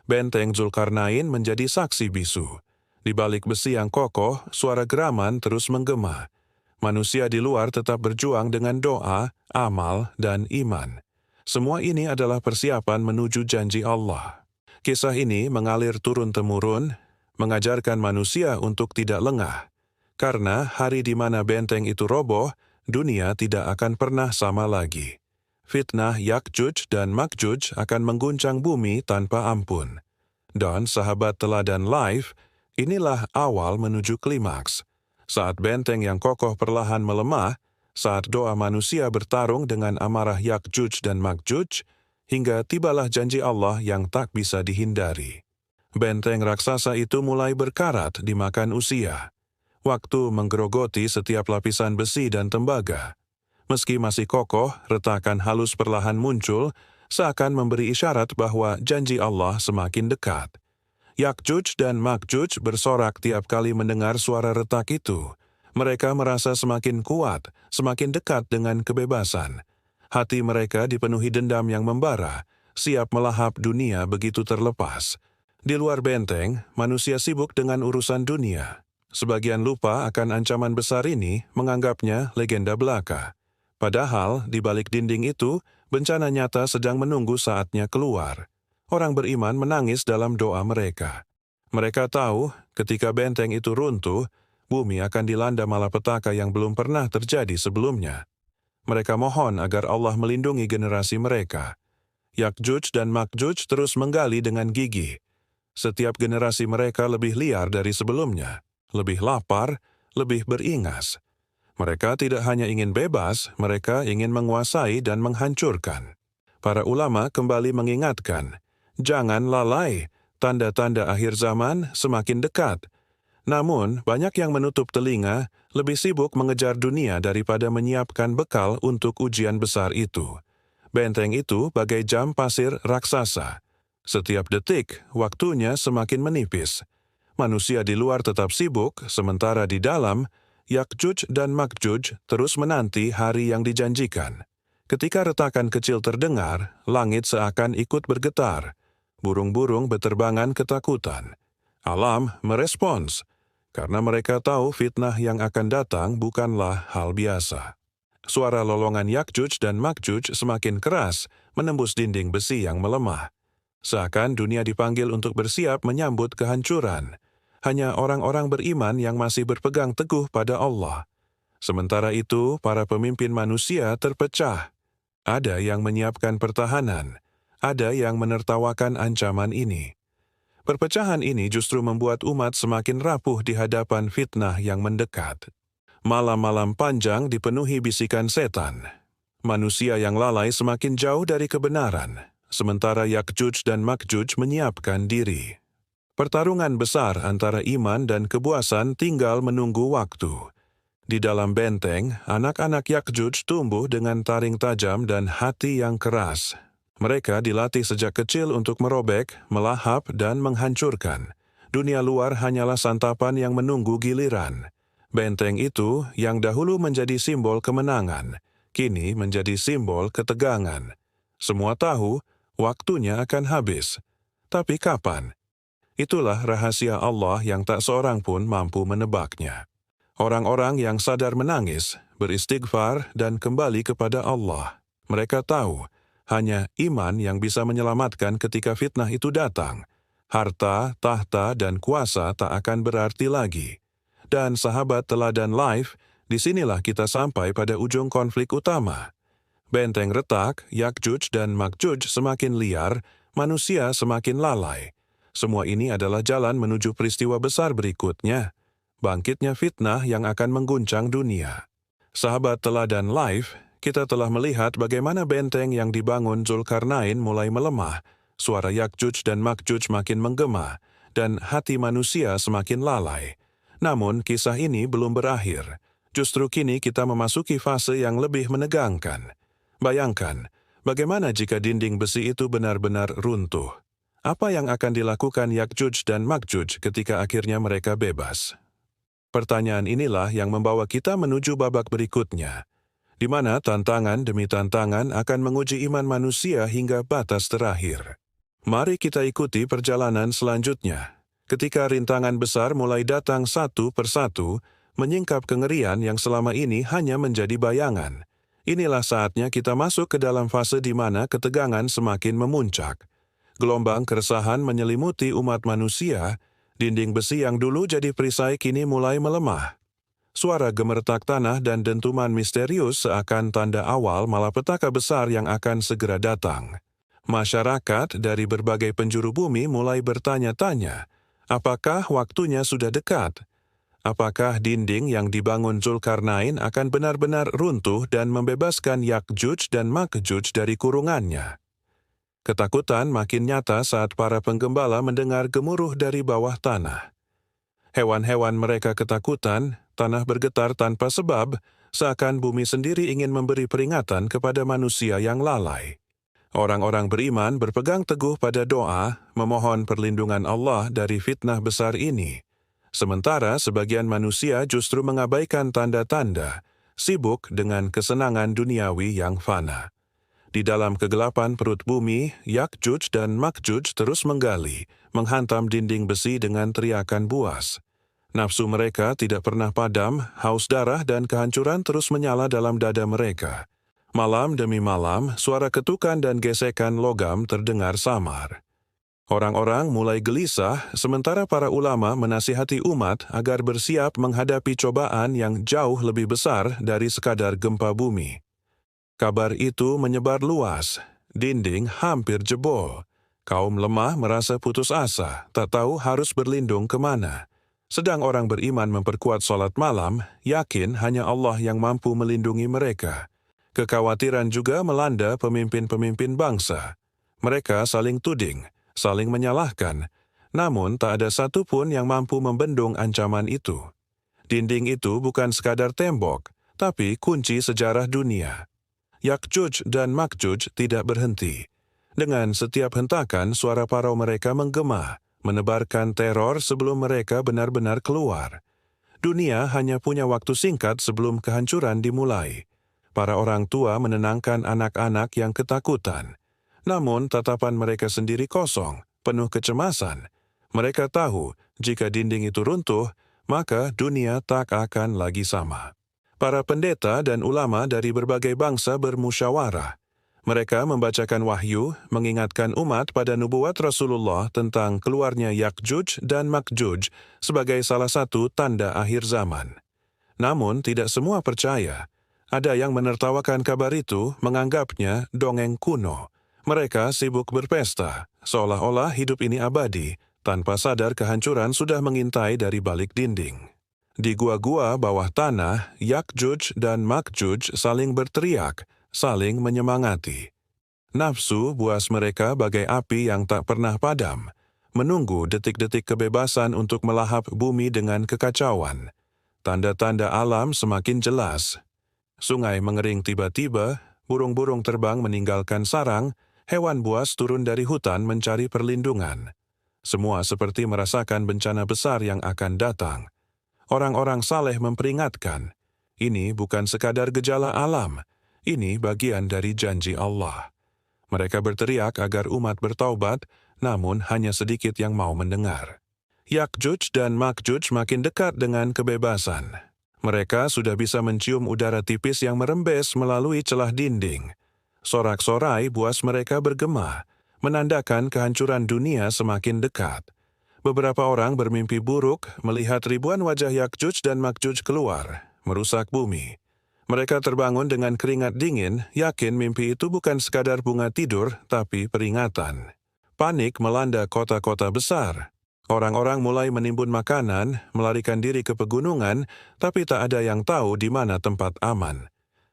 Benteng Zulkarnain menjadi saksi bisu. Di balik besi yang kokoh, suara geraman terus menggema. Manusia di luar tetap berjuang dengan doa, amal, dan iman. Semua ini adalah persiapan menuju janji Allah. Kisah ini mengalir turun-temurun, mengajarkan manusia untuk tidak lengah. Karena hari di mana benteng itu roboh, dunia tidak akan pernah sama lagi. Fitnah Yakjuj dan Makjuj akan mengguncang bumi tanpa ampun. Dan sahabat teladan live, inilah awal menuju klimaks. Saat benteng yang kokoh perlahan melemah, saat doa manusia bertarung dengan amarah Yakjuj dan Makjuj, hingga tibalah janji Allah yang tak bisa dihindari. Benteng raksasa itu mulai berkarat dimakan usia. Waktu menggerogoti setiap lapisan besi dan tembaga. Meski masih kokoh, retakan halus perlahan muncul, seakan memberi isyarat bahwa janji Allah semakin dekat. Yakjuj dan Makjuj bersorak tiap kali mendengar suara retak itu. Mereka merasa semakin kuat, semakin dekat dengan kebebasan. Hati mereka dipenuhi dendam yang membara, siap melahap dunia begitu terlepas. Di luar benteng, manusia sibuk dengan urusan dunia. Sebagian lupa akan ancaman besar ini, menganggapnya legenda belaka. Padahal, di balik dinding itu, bencana nyata sedang menunggu saatnya keluar. Orang beriman menangis dalam doa mereka. Mereka tahu, ketika benteng itu runtuh, bumi akan dilanda malapetaka yang belum pernah terjadi sebelumnya. Mereka mohon agar Allah melindungi generasi mereka. Yakjuj dan Makjuj terus menggali dengan gigih. Setiap generasi mereka lebih liar dari sebelumnya. Lebih lapar, lebih beringas. Mereka tidak hanya ingin bebas, mereka ingin menguasai dan menghancurkan. Para ulama kembali mengingatkan, jangan lalai, tanda-tanda akhir zaman semakin dekat. Namun, banyak yang menutup telinga, lebih sibuk mengejar dunia daripada menyiapkan bekal untuk ujian besar itu. Benteng itu bagai jam pasir raksasa. Setiap detik, waktunya semakin menipis. Manusia di luar tetap sibuk, sementara di dalam, Yakjuj dan Makjuj terus menanti hari yang dijanjikan. Ketika retakan kecil terdengar, langit seakan ikut bergetar. Burung-burung berterbangan ketakutan. Alam merespons, karena mereka tahu fitnah yang akan datang bukanlah hal biasa. Suara lolongan Yakjuj dan Makjuj semakin keras, menembus dinding besi yang melemah. Seakan dunia dipanggil untuk bersiap menyambut kehancuran. Hanya orang-orang beriman yang masih berpegang teguh pada Allah. Sementara itu, para pemimpin manusia terpecah. Ada yang menyiapkan pertahanan, ada yang menertawakan ancaman ini. Perpecahan ini justru membuat umat semakin rapuh di hadapan fitnah yang mendekat. Malam-malam panjang dipenuhi bisikan setan. Manusia yang lalai semakin jauh dari kebenaran, sementara Yakjuj dan Makjuj menyiapkan diri. Pertarungan besar antara iman dan kebuasan tinggal menunggu waktu. Di dalam benteng, anak-anak Yakjuj tumbuh dengan taring tajam dan hati yang keras. Mereka dilatih sejak kecil untuk merobek, melahap, dan menghancurkan. Dunia luar hanyalah santapan yang menunggu giliran. Benteng itu, yang dahulu menjadi simbol kemenangan, kini menjadi simbol ketegangan. Semua tahu, waktunya akan habis. Tapi kapan? Itulah rahasia Allah yang tak seorang pun mampu menebaknya. Orang-orang yang sadar menangis, beristighfar, dan kembali kepada Allah. Mereka tahu, hanya iman yang bisa menyelamatkan ketika fitnah itu datang. Harta, tahta, dan kuasa tak akan berarti lagi. Dan sahabat teladan live, disinilah kita sampai pada ujung konflik utama. Benteng retak, Yakjuj dan Makjuj semakin liar, manusia semakin lalai. Semua ini adalah jalan menuju peristiwa besar berikutnya, bangkitnya fitnah yang akan mengguncang dunia. Sahabat teladan live, kita telah melihat bagaimana benteng yang dibangun Zulkarnain mulai melemah, suara Yakjuj dan Makjuj makin menggema, dan hati manusia semakin lalai. Namun kisah ini belum berakhir. Justru kini kita memasuki fase yang lebih menegangkan. Bayangkan, bagaimana jika dinding besi itu benar-benar runtuh? Apa yang akan dilakukan Yakjuj dan Makjuj ketika akhirnya mereka bebas? Pertanyaan inilah yang membawa kita menuju babak berikutnya, di mana tantangan demi tantangan akan menguji iman manusia hingga batas terakhir. Mari kita ikuti perjalanan selanjutnya. Ketika rintangan besar mulai datang satu persatu, menyingkap kengerian yang selama ini hanya menjadi bayangan. Inilah saatnya kita masuk ke dalam fase di mana ketegangan semakin memuncak. Gelombang keresahan menyelimuti umat manusia, dinding besi yang dulu jadi perisai kini mulai melemah. Suara gemertak tanah dan dentuman misterius seakan tanda awal malapetaka besar yang akan segera datang. Masyarakat dari berbagai penjuru bumi mulai bertanya-tanya, apakah waktunya sudah dekat? apakah dinding yang dibangun Zulkarnain akan benar-benar runtuh dan membebaskan Yakjuj dan Makjuj dari kurungannya? Ketakutan makin nyata saat para penggembala mendengar gemuruh dari bawah tanah. Hewan-hewan mereka ketakutan, tanah bergetar tanpa sebab, seakan bumi sendiri ingin memberi peringatan kepada manusia yang lalai. Orang-orang beriman berpegang teguh pada doa, memohon perlindungan Allah dari fitnah besar ini. Sementara sebagian manusia justru mengabaikan tanda-tanda, sibuk dengan kesenangan duniawi yang fana. Di dalam kegelapan perut bumi, Yakjuj dan Makjuj terus menggali, menghantam dinding besi dengan teriakan buas. Nafsu mereka tidak pernah padam, haus darah dan kehancuran terus menyala dalam dada mereka. Malam demi malam, suara ketukan dan gesekan logam terdengar samar. Orang-orang mulai gelisah, sementara para ulama menasihati umat agar bersiap menghadapi cobaan yang jauh lebih besar dari sekadar gempa bumi. Kabar itu menyebar luas, dinding hampir jebol. Kaum lemah merasa putus asa, tak tahu harus berlindung kemana. Sedang orang beriman memperkuat sholat malam, yakin hanya Allah yang mampu melindungi mereka. Kekhawatiran juga melanda pemimpin-pemimpin bangsa. Mereka saling tuding, saling menyalahkan, namun tak ada satupun yang mampu membendung ancaman itu. Dinding itu bukan sekadar tembok, tapi kunci sejarah dunia. Yakjuj dan Makjuj tidak berhenti. Dengan setiap hentakan, suara parau mereka menggema, menebarkan teror sebelum mereka benar-benar keluar. Dunia hanya punya waktu singkat sebelum kehancuran dimulai. Para orang tua menenangkan anak-anak yang ketakutan. Namun tatapan mereka sendiri kosong, penuh kecemasan. Mereka tahu, jika dinding itu runtuh, maka dunia tak akan lagi sama. Para pendeta dan ulama dari berbagai bangsa bermusyawarah. Mereka membacakan wahyu, mengingatkan umat pada nubuat Rasulullah tentang keluarnya Yakjuj dan Makjuj sebagai salah satu tanda akhir zaman. Namun tidak semua percaya. Ada yang menertawakan kabar itu, menganggapnya dongeng kuno. Mereka sibuk berpesta, seolah-olah hidup ini abadi, tanpa sadar kehancuran sudah mengintai dari balik dinding. Di gua-gua bawah tanah, Yakjuj dan Makjuj saling berteriak, saling menyemangati. Nafsu buas mereka bagai api yang tak pernah padam, menunggu detik-detik kebebasan untuk melahap bumi dengan kekacauan. Tanda-tanda alam semakin jelas. Sungai mengering tiba-tiba, burung-burung terbang meninggalkan sarang, hewan buas turun dari hutan mencari perlindungan. Semua seperti merasakan bencana besar yang akan datang. Orang-orang saleh memperingatkan, ini bukan sekadar gejala alam, ini bagian dari janji Allah. Mereka berteriak agar umat bertaubat, namun hanya sedikit yang mau mendengar. Yakjuj dan Makjuj makin dekat dengan kebebasan. Mereka sudah bisa mencium udara tipis yang merembes melalui celah dinding. Sorak-sorai buas mereka bergema, menandakan kehancuran dunia semakin dekat. Beberapa orang bermimpi buruk melihat ribuan wajah Yakjuj dan Makjuj keluar, merusak bumi. Mereka terbangun dengan keringat dingin, yakin mimpi itu bukan sekadar bunga tidur, tapi peringatan. Panik melanda kota-kota besar. Orang-orang mulai menimbun makanan, melarikan diri ke pegunungan, tapi tak ada yang tahu di mana tempat aman.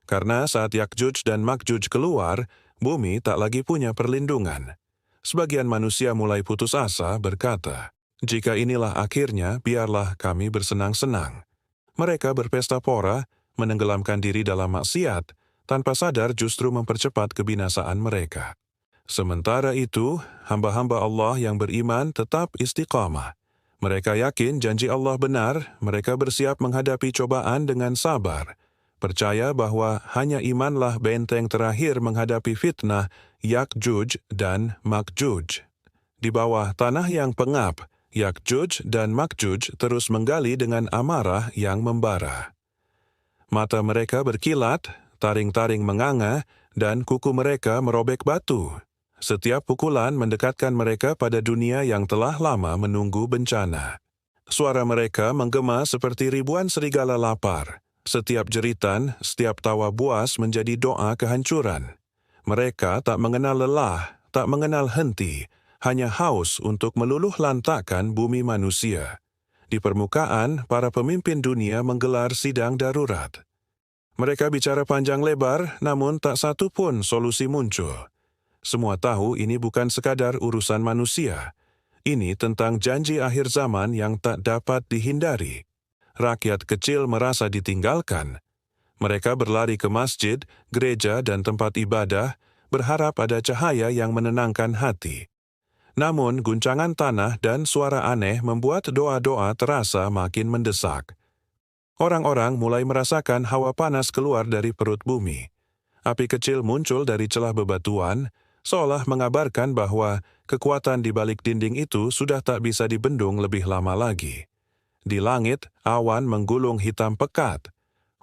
Karena saat Yakjuj dan Makjuj keluar, bumi tak lagi punya perlindungan. Sebagian manusia mulai putus asa berkata, jika inilah akhirnya, biarlah kami bersenang-senang. Mereka berpesta pora, menenggelamkan diri dalam maksiat, tanpa sadar justru mempercepat kebinasaan mereka. Sementara itu, hamba-hamba Allah yang beriman tetap istiqamah. Mereka yakin janji Allah benar, mereka bersiap menghadapi cobaan dengan sabar. Percaya bahwa hanya imanlah benteng terakhir menghadapi fitnah Yakjuj dan Makjuj. Di bawah tanah yang pengap, Yakjuj dan Makjuj terus menggali dengan amarah yang membara. Mata mereka berkilat, taring-taring menganga, dan kuku mereka merobek batu. Setiap pukulan mendekatkan mereka pada dunia yang telah lama menunggu bencana. Suara mereka menggema seperti ribuan serigala lapar. Setiap jeritan, setiap tawa buas menjadi doa kehancuran. Mereka tak mengenal lelah, tak mengenal henti, hanya haus untuk meluluh lantakkan bumi manusia. Di permukaan, para pemimpin dunia menggelar sidang darurat. Mereka bicara panjang lebar, namun tak satu pun solusi muncul. Semua tahu ini bukan sekadar urusan manusia. Ini tentang janji akhir zaman yang tak dapat dihindari. Rakyat kecil merasa ditinggalkan. Mereka berlari ke masjid, gereja, dan tempat ibadah, berharap ada cahaya yang menenangkan hati. Namun, guncangan tanah dan suara aneh membuat doa-doa terasa makin mendesak. Orang-orang mulai merasakan hawa panas keluar dari perut bumi. Api kecil muncul dari celah bebatuan, seolah mengabarkan bahwa kekuatan di balik dinding itu sudah tak bisa dibendung lebih lama lagi. Di langit, awan menggulung hitam pekat.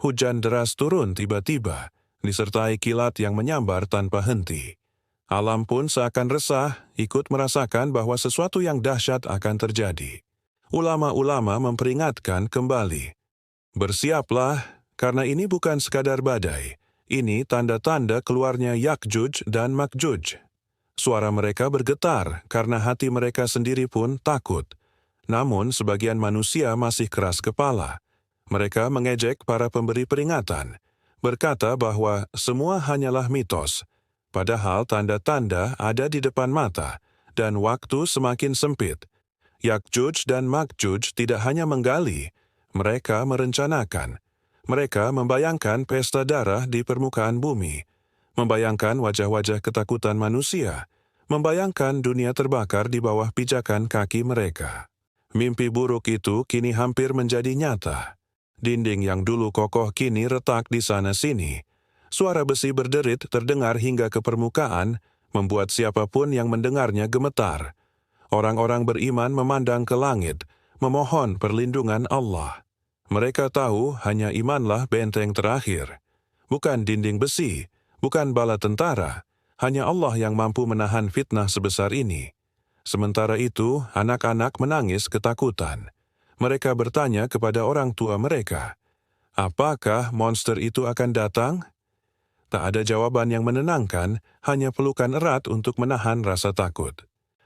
Hujan deras turun tiba-tiba, disertai kilat yang menyambar tanpa henti. Alam pun seakan resah, ikut merasakan bahwa sesuatu yang dahsyat akan terjadi. Ulama-ulama memperingatkan kembali. Bersiaplah, karena ini bukan sekadar badai. Ini tanda-tanda keluarnya Yakjuj dan Makjuj. Suara mereka bergetar karena hati mereka sendiri pun takut. Namun sebagian manusia masih keras kepala. Mereka mengejek para pemberi peringatan, berkata bahwa semua hanyalah mitos. Padahal tanda-tanda ada di depan mata, dan waktu semakin sempit. Yakjuj dan Makjuj tidak hanya menggali, mereka merencanakan. Mereka membayangkan pesta darah di permukaan bumi, membayangkan wajah-wajah ketakutan manusia, membayangkan dunia terbakar di bawah pijakan kaki mereka. Mimpi buruk itu kini hampir menjadi nyata. Dinding yang dulu kokoh kini retak di sana-sini. Suara besi berderit terdengar hingga ke permukaan, membuat siapapun yang mendengarnya gemetar. Orang-orang beriman memandang ke langit, memohon perlindungan Allah. Mereka tahu hanya imanlah benteng terakhir. Bukan dinding besi, bukan bala tentara, hanya Allah yang mampu menahan fitnah sebesar ini. Sementara itu, anak-anak menangis ketakutan. Mereka bertanya kepada orang tua mereka, apakah monster itu akan datang? Tak ada jawaban yang menenangkan, hanya pelukan erat untuk menahan rasa takut.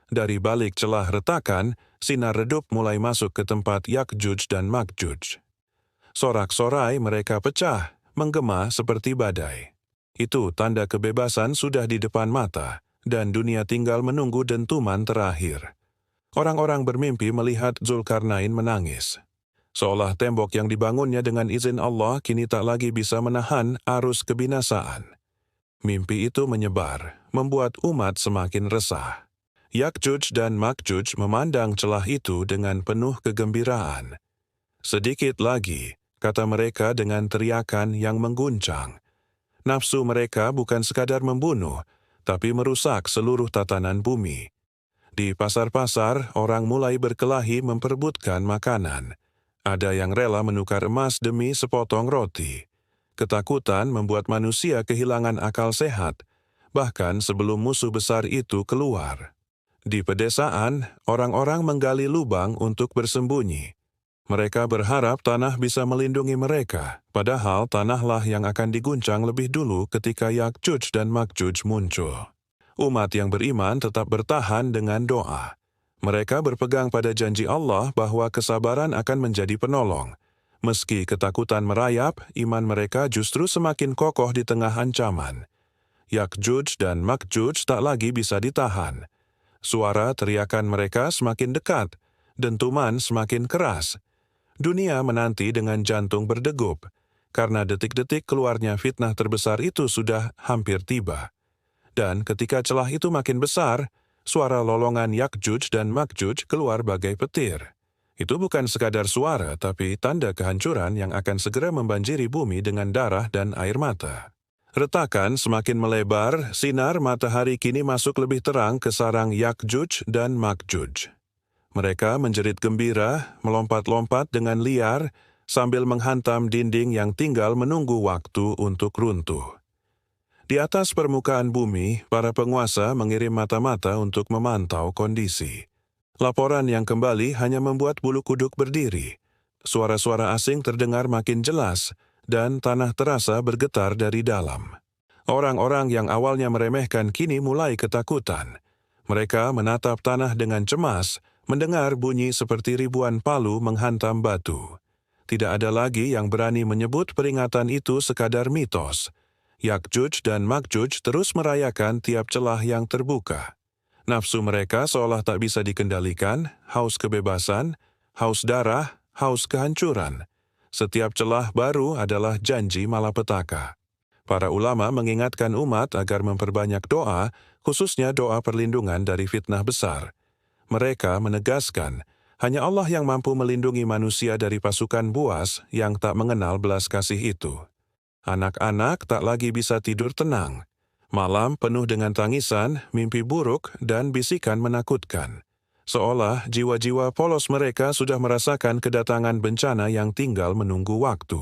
Dari balik celah retakan, sinar redup mulai masuk ke tempat Yakjuj dan Makjuj. Sorak-sorai mereka pecah, menggema seperti badai. Itu tanda kebebasan sudah di depan mata, dan dunia tinggal menunggu dentuman terakhir. Orang-orang bermimpi melihat Zulkarnain menangis. Seolah tembok yang dibangunnya dengan izin Allah kini tak lagi bisa menahan arus kebinasaan. Mimpi itu menyebar, membuat umat semakin resah. Yakjuj dan Makjuj memandang celah itu dengan penuh kegembiraan. Sedikit lagi, kata mereka dengan teriakan yang mengguncang. Nafsu mereka bukan sekadar membunuh, tapi merusak seluruh tatanan bumi. Di pasar-pasar, orang mulai berkelahi memperebutkan makanan. Ada yang rela menukar emas demi sepotong roti. Ketakutan membuat manusia kehilangan akal sehat, bahkan sebelum musuh besar itu keluar. Di pedesaan, orang-orang menggali lubang untuk bersembunyi. Mereka berharap tanah bisa melindungi mereka, padahal tanahlah yang akan diguncang lebih dulu ketika Yakjuj dan Makjuj muncul. Umat yang beriman tetap bertahan dengan doa. Mereka berpegang pada janji Allah bahwa kesabaran akan menjadi penolong. Meski ketakutan merayap, iman mereka justru semakin kokoh di tengah ancaman. Yakjuj dan Makjuj tak lagi bisa ditahan. Suara teriakan mereka semakin dekat, dentuman semakin keras. Dunia menanti dengan jantung berdegup, karena detik-detik keluarnya fitnah terbesar itu sudah hampir tiba. Dan ketika celah itu makin besar, suara lolongan Yakjuj dan Makjuj keluar bagai petir. Itu bukan sekadar suara, tapi tanda kehancuran yang akan segera membanjiri bumi dengan darah dan air mata. Retakan semakin melebar, sinar matahari kini masuk lebih terang ke sarang Yakjuj dan Makjuj. Mereka menjerit gembira, melompat-lompat dengan liar, sambil menghantam dinding yang tinggal menunggu waktu untuk runtuh. Di atas permukaan bumi, para penguasa mengirim mata-mata untuk memantau kondisi. Laporan yang kembali hanya membuat bulu kuduk berdiri. Suara-suara asing terdengar makin jelas, dan tanah terasa bergetar dari dalam. Orang-orang yang awalnya meremehkan kini mulai ketakutan. Mereka menatap tanah dengan cemas, mendengar bunyi seperti ribuan palu menghantam batu. Tidak ada lagi yang berani menyebut peringatan itu sekadar mitos. Yakjuj dan Makjuj terus merayakan tiap celah yang terbuka. Nafsu mereka seolah tak bisa dikendalikan, haus kebebasan, haus darah, haus kehancuran. Setiap celah baru adalah janji malapetaka. Para ulama mengingatkan umat agar memperbanyak doa, khususnya doa perlindungan dari fitnah besar. Mereka menegaskan, hanya Allah yang mampu melindungi manusia dari pasukan buas yang tak mengenal belas kasih itu. Anak-anak tak lagi bisa tidur tenang. Malam penuh dengan tangisan, mimpi buruk, dan bisikan menakutkan. Seolah jiwa-jiwa polos mereka sudah merasakan kedatangan bencana yang tinggal menunggu waktu.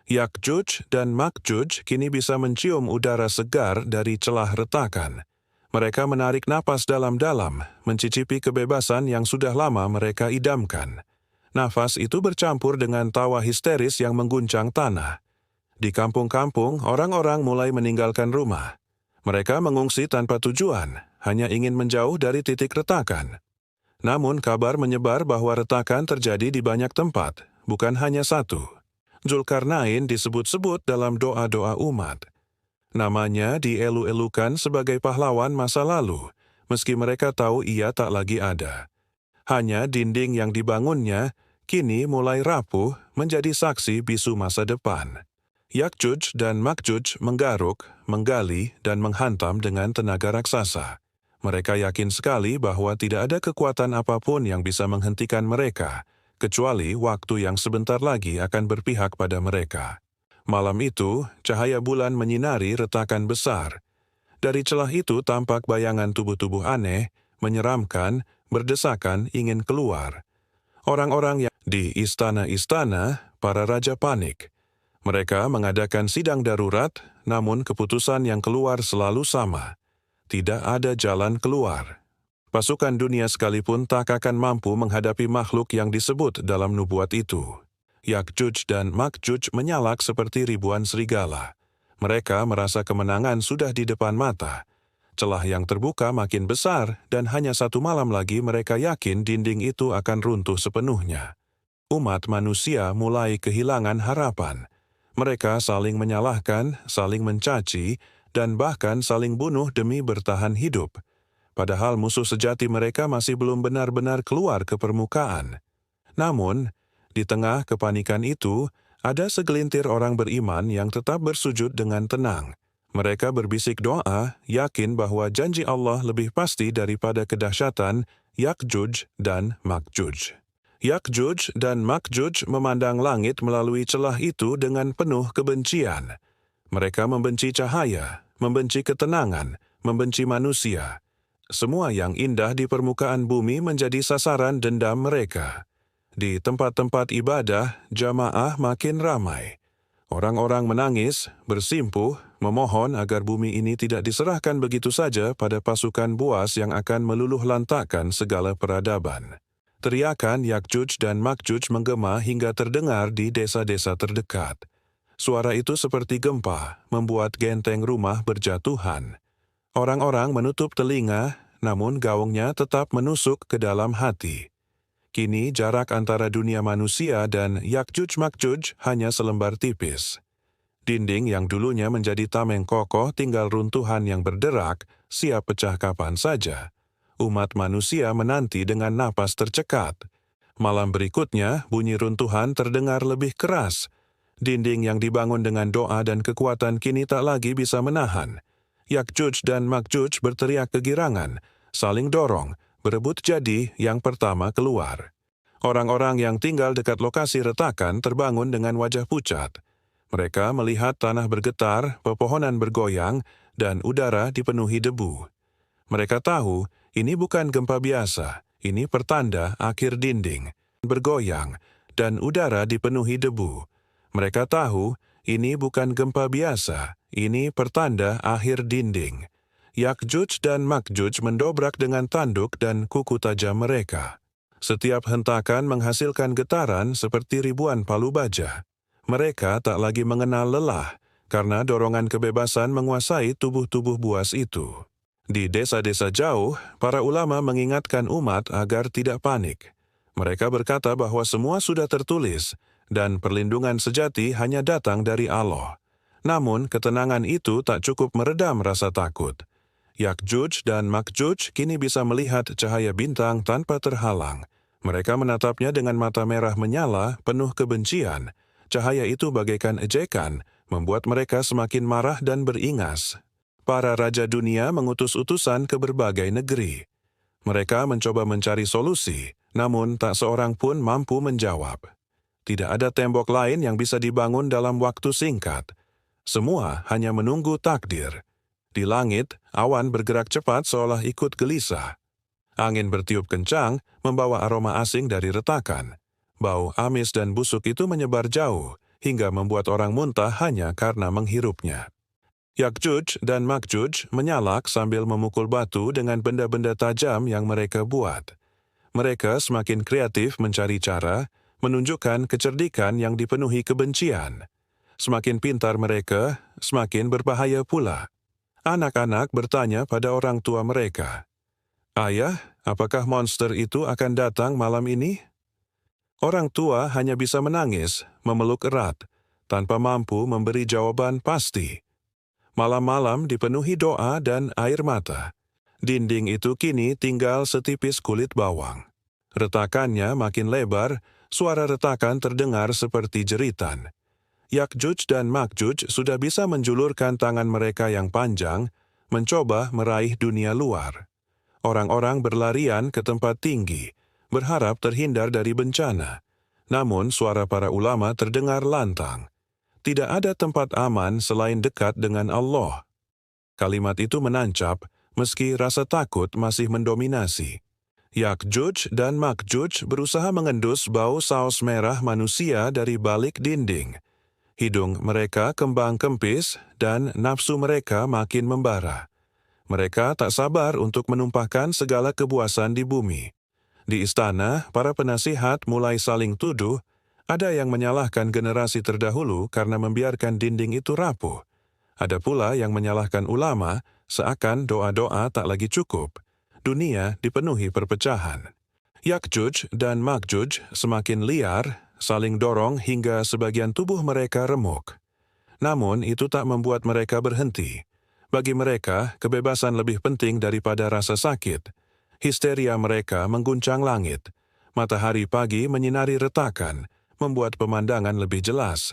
Yakjuj dan Makjuj kini bisa mencium udara segar dari celah retakan. Mereka menarik napas dalam-dalam, mencicipi kebebasan yang sudah lama mereka idamkan. Nafas itu bercampur dengan tawa histeris yang mengguncang tanah. Di kampung-kampung, orang-orang mulai meninggalkan rumah. Mereka mengungsi tanpa tujuan, hanya ingin menjauh dari titik retakan. Namun kabar menyebar bahwa retakan terjadi di banyak tempat, bukan hanya satu. Zulkarnain disebut-sebut dalam doa-doa umat. Namanya dielu-elukan sebagai pahlawan masa lalu, meski mereka tahu ia tak lagi ada. Hanya dinding yang dibangunnya kini mulai rapuh menjadi saksi bisu masa depan. Yakjuj dan Makjuj menggaruk, menggali, dan menghantam dengan tenaga raksasa. Mereka yakin sekali bahwa tidak ada kekuatan apapun yang bisa menghentikan mereka, kecuali waktu yang sebentar lagi akan berpihak pada mereka. Malam itu, cahaya bulan menyinari retakan besar. Dari celah itu tampak bayangan tubuh-tubuh aneh, menyeramkan, berdesakan ingin keluar. Orang-orang yang di istana-istana, para raja panik. Mereka mengadakan sidang darurat, namun keputusan yang keluar selalu sama. Tidak ada jalan keluar. Pasukan dunia sekalipun tak akan mampu menghadapi makhluk yang disebut dalam nubuat itu. Yakjuj dan Makjuj menyalak seperti ribuan serigala. Mereka merasa kemenangan sudah di depan mata. Celah yang terbuka makin besar dan hanya satu malam lagi mereka yakin dinding itu akan runtuh sepenuhnya. Umat manusia mulai kehilangan harapan. Mereka saling menyalahkan, saling mencaci, dan bahkan saling bunuh demi bertahan hidup. Padahal musuh sejati mereka masih belum benar-benar keluar ke permukaan. Namun, di tengah kepanikan itu, ada segelintir orang beriman yang tetap bersujud dengan tenang. Mereka berbisik doa, yakin bahwa janji Allah lebih pasti daripada kedahsyatan Yakjuj dan Makjuj. Yakjuj dan Makjuj memandang langit melalui celah itu dengan penuh kebencian. Mereka membenci cahaya, membenci ketenangan, membenci manusia. Semua yang indah di permukaan bumi menjadi sasaran dendam mereka. Di tempat-tempat ibadah, jamaah makin ramai. Orang-orang menangis, bersimpuh, memohon agar bumi ini tidak diserahkan begitu saja pada pasukan buas yang akan meluluh lantakkan segala peradaban. Teriakan Yakjuj dan Makjuj menggema hingga terdengar di desa-desa terdekat. Suara itu seperti gempa, membuat genteng rumah berjatuhan. Orang-orang menutup telinga, namun gaungnya tetap menusuk ke dalam hati. Kini jarak antara dunia manusia dan Yakjuj Makjuj hanya selembar tipis. Dinding yang dulunya menjadi tameng kokoh tinggal runtuhan yang berderak, siap pecah kapan saja. Umat manusia menanti dengan napas tercekat. Malam berikutnya, bunyi runtuhan terdengar lebih keras. Dinding yang dibangun dengan doa dan kekuatan kini tak lagi bisa menahan. Yakjuj dan Makjuj berteriak kegirangan, saling dorong, berebut jadi yang pertama keluar. Orang-orang yang tinggal dekat lokasi retakan terbangun dengan wajah pucat. Mereka melihat tanah bergetar, pepohonan bergoyang, dan udara dipenuhi debu. Mereka tahu ini bukan gempa biasa, ini pertanda akhir dinding, bergoyang, dan udara dipenuhi debu. Mereka tahu ini bukan gempa biasa, ini pertanda akhir dinding. Yakjuj dan Makjuj mendobrak dengan tanduk dan kuku tajam mereka. Setiap hentakan menghasilkan getaran seperti ribuan palu baja. Mereka tak lagi mengenal lelah, karena dorongan kebebasan menguasai tubuh-tubuh buas itu. Di desa-desa jauh, para ulama mengingatkan umat agar tidak panik. Mereka berkata bahwa semua sudah tertulis, dan perlindungan sejati hanya datang dari Allah. Namun, ketenangan itu tak cukup meredam rasa takut. Yakjuj dan Makjuj kini bisa melihat cahaya bintang tanpa terhalang. Mereka menatapnya dengan mata merah menyala, penuh kebencian. Cahaya itu bagaikan ejekan, membuat mereka semakin marah dan beringas. Para raja dunia mengutus utusan ke berbagai negeri. Mereka mencoba mencari solusi, namun tak seorang pun mampu menjawab. Tidak ada tembok lain yang bisa dibangun dalam waktu singkat. Semua hanya menunggu takdir. Di langit, awan bergerak cepat seolah ikut gelisah. Angin bertiup kencang, membawa aroma asing dari retakan. Bau amis dan busuk itu menyebar jauh, hingga membuat orang muntah hanya karena menghirupnya. Yakjuj dan Makjuj menyalak sambil memukul batu dengan benda-benda tajam yang mereka buat. Mereka semakin kreatif mencari cara, menunjukkan kecerdikan yang dipenuhi kebencian. Semakin pintar mereka, semakin berbahaya pula. Anak-anak bertanya pada orang tua mereka, "Ayah, apakah monster itu akan datang malam ini?" Orang tua hanya bisa menangis, memeluk erat, tanpa mampu memberi jawaban pasti. Malam-malam dipenuhi doa dan air mata. Dinding itu kini tinggal setipis kulit bawang. Retakannya makin lebar, suara retakan terdengar seperti jeritan. Yakjuj dan Makjuj sudah bisa menjulurkan tangan mereka yang panjang, mencoba meraih dunia luar. Orang-orang berlarian ke tempat tinggi, berharap terhindar dari bencana. Namun suara para ulama terdengar lantang. Tidak ada tempat aman selain dekat dengan Allah. Kalimat itu menancap, meski rasa takut masih mendominasi. Yakjuj dan Makjuj berusaha mengendus bau saus merah manusia dari balik dinding. Hidung mereka kembang kempis dan nafsu mereka makin membara. Mereka tak sabar untuk menumpahkan segala kepuasan di bumi. Di istana, para penasihat mulai saling tuduh. Ada yang menyalahkan generasi terdahulu karena membiarkan dinding itu rapuh. Ada pula yang menyalahkan ulama seakan doa-doa tak lagi cukup. Dunia dipenuhi perpecahan. Yakjuj dan Makjuj semakin liar, saling dorong hingga sebagian tubuh mereka remuk. Namun itu tak membuat mereka berhenti. Bagi mereka, kebebasan lebih penting daripada rasa sakit. Histeria mereka mengguncang langit. Matahari pagi menyinari retakan, membuat pemandangan lebih jelas.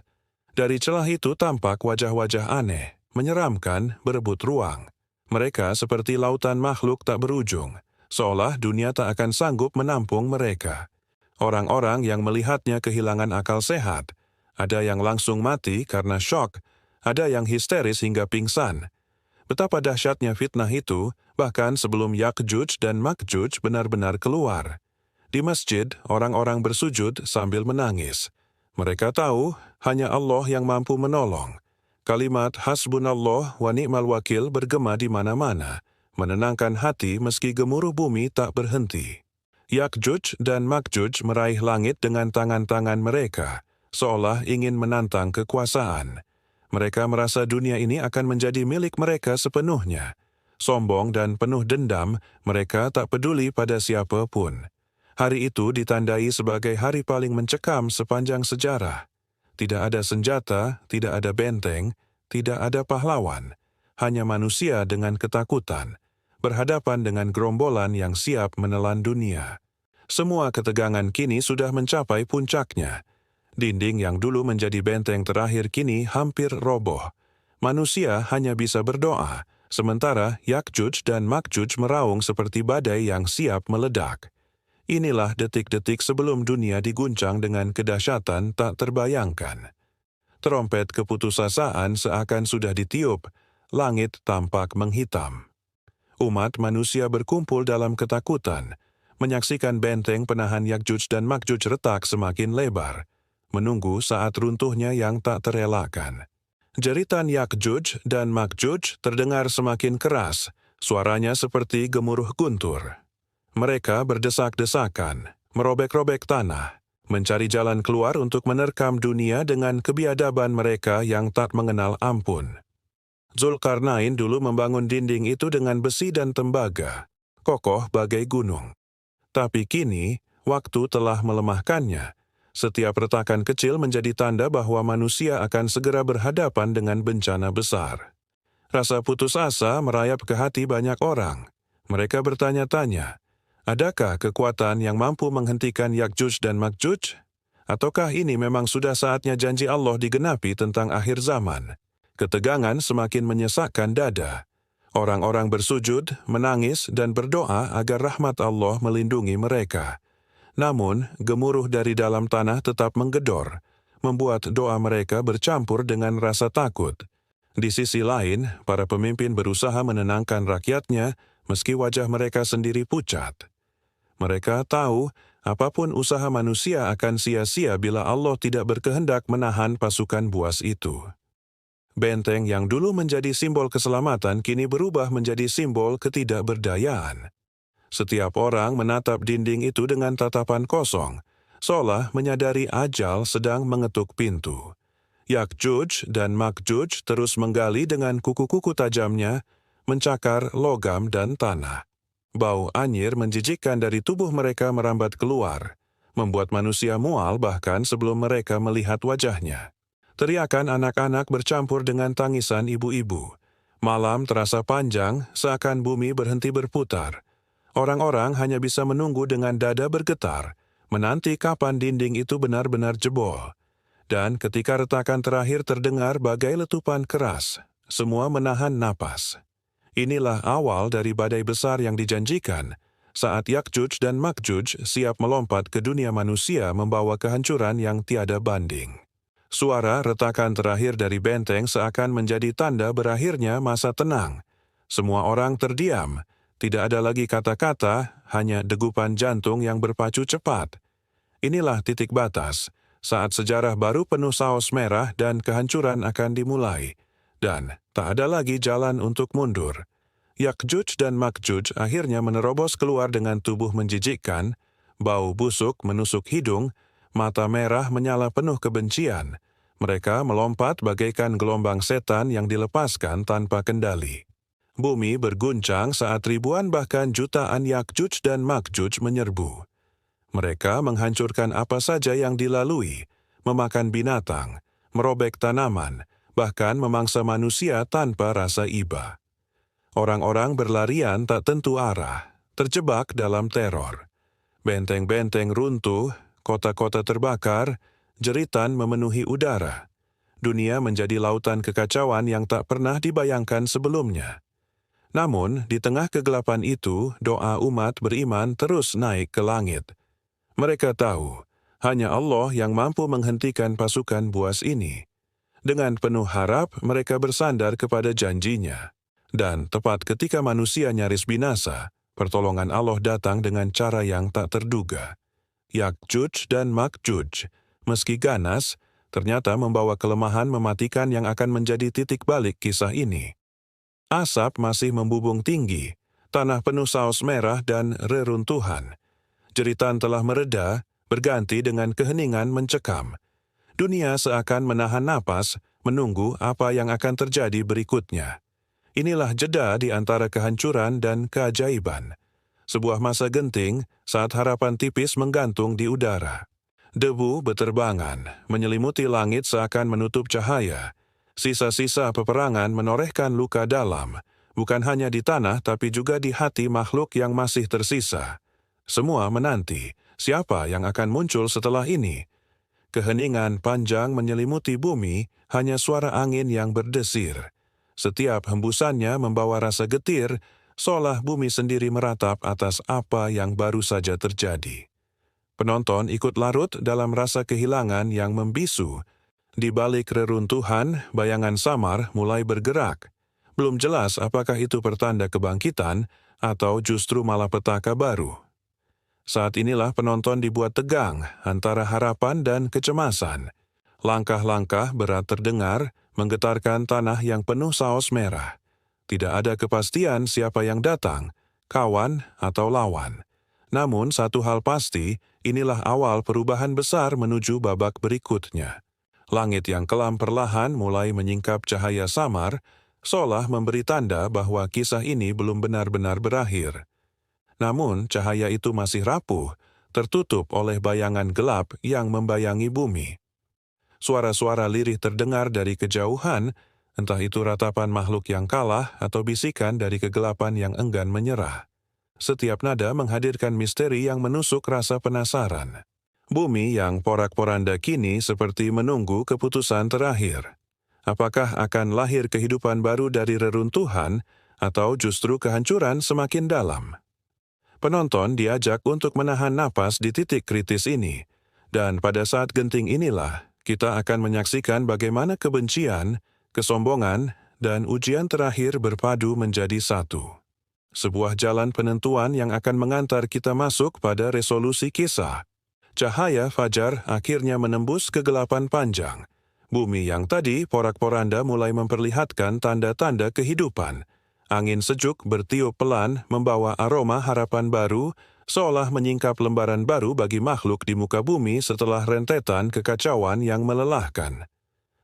Dari celah itu tampak wajah-wajah aneh, menyeramkan, berebut ruang. Mereka seperti lautan makhluk tak berujung, seolah dunia tak akan sanggup menampung mereka. Orang-orang yang melihatnya kehilangan akal sehat. Ada yang langsung mati karena syok, ada yang histeris hingga pingsan. Betapa dahsyatnya fitnah itu, bahkan sebelum Yakjuj dan Makjuj benar-benar keluar. Di masjid, orang-orang bersujud sambil menangis. Mereka tahu hanya Allah yang mampu menolong. Kalimat hasbunallah wa ni'mal wakil bergema di mana-mana, menenangkan hati meski gemuruh bumi tak berhenti. Yakjuj dan Makjuj meraih langit dengan tangan-tangan mereka, seolah ingin menantang kekuasaan. Mereka merasa dunia ini akan menjadi milik mereka sepenuhnya. Sombong dan penuh dendam, mereka tak peduli pada siapa pun. Hari itu ditandai sebagai hari paling mencekam sepanjang sejarah. Tidak ada senjata, tidak ada benteng, tidak ada pahlawan. Hanya manusia dengan ketakutan, berhadapan dengan gerombolan yang siap menelan dunia. Semua ketegangan kini sudah mencapai puncaknya. Dinding yang dulu menjadi benteng terakhir kini hampir roboh. Manusia hanya bisa berdoa, sementara Yakjuj dan Makjuj meraung seperti badai yang siap meledak. Inilah detik-detik sebelum dunia diguncang dengan kedahsyatan tak terbayangkan. Trompet keputusasaan seakan sudah ditiup, langit tampak menghitam. Umat manusia berkumpul dalam ketakutan, menyaksikan benteng penahan Yakjuj dan Makjuj retak semakin lebar, menunggu saat runtuhnya yang tak terelakkan. Jeritan Yakjuj dan Makjuj terdengar semakin keras, suaranya seperti gemuruh guntur. Mereka berdesak-desakan, merobek-robek tanah, mencari jalan keluar untuk menerkam dunia dengan kebiadaban mereka yang tak mengenal ampun. Zulkarnain dulu membangun dinding itu dengan besi dan tembaga, kokoh bagai gunung. Tapi kini, waktu telah melemahkannya. Setiap retakan kecil menjadi tanda bahwa manusia akan segera berhadapan dengan bencana besar. Rasa putus asa merayap ke hati banyak orang. Mereka bertanya-tanya, adakah kekuatan yang mampu menghentikan Yakjuj dan Makjuj? Ataukah ini memang sudah saatnya janji Allah digenapi tentang akhir zaman? Ketegangan semakin menyesakkan dada. Orang-orang bersujud, menangis, dan berdoa agar rahmat Allah melindungi mereka. Namun, gemuruh dari dalam tanah tetap menggedor, membuat doa mereka bercampur dengan rasa takut. Di sisi lain, para pemimpin berusaha menenangkan rakyatnya meski wajah mereka sendiri pucat. Mereka tahu, apapun usaha manusia akan sia-sia bila Allah tidak berkehendak menahan pasukan buas itu. Benteng yang dulu menjadi simbol keselamatan kini berubah menjadi simbol ketidakberdayaan. Setiap orang menatap dinding itu dengan tatapan kosong, seolah menyadari ajal sedang mengetuk pintu. Yakjuj dan Makjuj terus menggali dengan kuku-kuku tajamnya, mencakar logam dan tanah. Bau anyir menjijikkan dari tubuh mereka merambat keluar, membuat manusia mual bahkan sebelum mereka melihat wajahnya. Teriakan anak-anak bercampur dengan tangisan ibu-ibu. Malam terasa panjang, seakan bumi berhenti berputar. Orang-orang hanya bisa menunggu dengan dada bergetar, menanti kapan dinding itu benar-benar jebol. Dan ketika retakan terakhir terdengar bagai letupan keras, semua menahan napas. Inilah awal dari badai besar yang dijanjikan, saat Yakjuj dan Makjuj siap melompat ke dunia manusia membawa kehancuran yang tiada banding. Suara retakan terakhir dari benteng seakan menjadi tanda berakhirnya masa tenang. Semua orang terdiam, tidak ada lagi kata-kata, hanya degupan jantung yang berpacu cepat. Inilah titik batas, saat sejarah baru penuh saus merah dan kehancuran akan dimulai. Dan tak ada lagi jalan untuk mundur. Yakjuj dan Makjuj akhirnya menerobos keluar dengan tubuh menjijikkan, bau busuk menusuk hidung, mata merah menyala penuh kebencian. Mereka melompat bagaikan gelombang setan yang dilepaskan tanpa kendali. Bumi berguncang saat ribuan bahkan jutaan Yakjuj dan Makjuj menyerbu. Mereka menghancurkan apa saja yang dilalui, memakan binatang, merobek tanaman, bahkan memangsa manusia tanpa rasa iba. Orang-orang berlarian tak tentu arah, terjebak dalam teror. Benteng-benteng runtuh, kota-kota terbakar, jeritan memenuhi udara. Dunia menjadi lautan kekacauan yang tak pernah dibayangkan sebelumnya. Namun, di tengah kegelapan itu, doa umat beriman terus naik ke langit. Mereka tahu, hanya Allah yang mampu menghentikan pasukan buas ini. Dengan penuh harap, mereka bersandar kepada janjinya. Dan tepat ketika manusia nyaris binasa, pertolongan Allah datang dengan cara yang tak terduga. Yakjuj dan Makjuj, meski ganas, ternyata membawa kelemahan mematikan yang akan menjadi titik balik kisah ini. Asap masih membubung tinggi, tanah penuh saus merah dan reruntuhan. Jeritan telah mereda, berganti dengan keheningan mencekam. Dunia seakan menahan napas, menunggu apa yang akan terjadi berikutnya. Inilah jeda di antara kehancuran dan keajaiban. Sebuah masa genting saat harapan tipis menggantung di udara. Debu beterbangan, menyelimuti langit seakan menutup cahaya. Sisa-sisa peperangan menorehkan luka dalam, bukan hanya di tanah tapi juga di hati makhluk yang masih tersisa. Semua menanti, siapa yang akan muncul setelah ini? Keheningan panjang menyelimuti bumi, hanya suara angin yang berdesir. Setiap hembusannya membawa rasa getir, seolah bumi sendiri meratap atas apa yang baru saja terjadi. Penonton ikut larut dalam rasa kehilangan yang membisu. Di balik reruntuhan, bayangan samar mulai bergerak. Belum jelas apakah itu pertanda kebangkitan atau justru malapetaka baru. Saat inilah penonton dibuat tegang antara harapan dan kecemasan. Langkah-langkah berat terdengar, menggetarkan tanah yang penuh saus merah. Tidak ada kepastian siapa yang datang, kawan atau lawan. Namun satu hal pasti, inilah awal perubahan besar menuju babak berikutnya. Langit yang kelam perlahan mulai menyingkap cahaya samar, seolah memberi tanda bahwa kisah ini belum benar-benar berakhir. Namun, cahaya itu masih rapuh, tertutup oleh bayangan gelap yang membayangi bumi. Suara-suara lirih terdengar dari kejauhan, entah itu ratapan makhluk yang kalah atau bisikan dari kegelapan yang enggan menyerah. Setiap nada menghadirkan misteri yang menusuk rasa penasaran. Bumi yang porak-poranda kini seperti menunggu keputusan terakhir. Apakah akan lahir kehidupan baru dari reruntuhan, atau justru kehancuran semakin dalam? Penonton diajak untuk menahan napas di titik kritis ini, dan pada saat genting inilah, kita akan menyaksikan bagaimana kebencian, kesombongan, dan ujian terakhir berpadu menjadi satu. Sebuah jalan penentuan yang akan mengantar kita masuk pada resolusi kisah. Cahaya fajar akhirnya menembus kegelapan panjang. Bumi yang tadi porak-poranda mulai memperlihatkan tanda-tanda kehidupan. Angin sejuk bertiup pelan membawa aroma harapan baru, seolah menyingkap lembaran baru bagi makhluk di muka bumi setelah rentetan kekacauan yang melelahkan.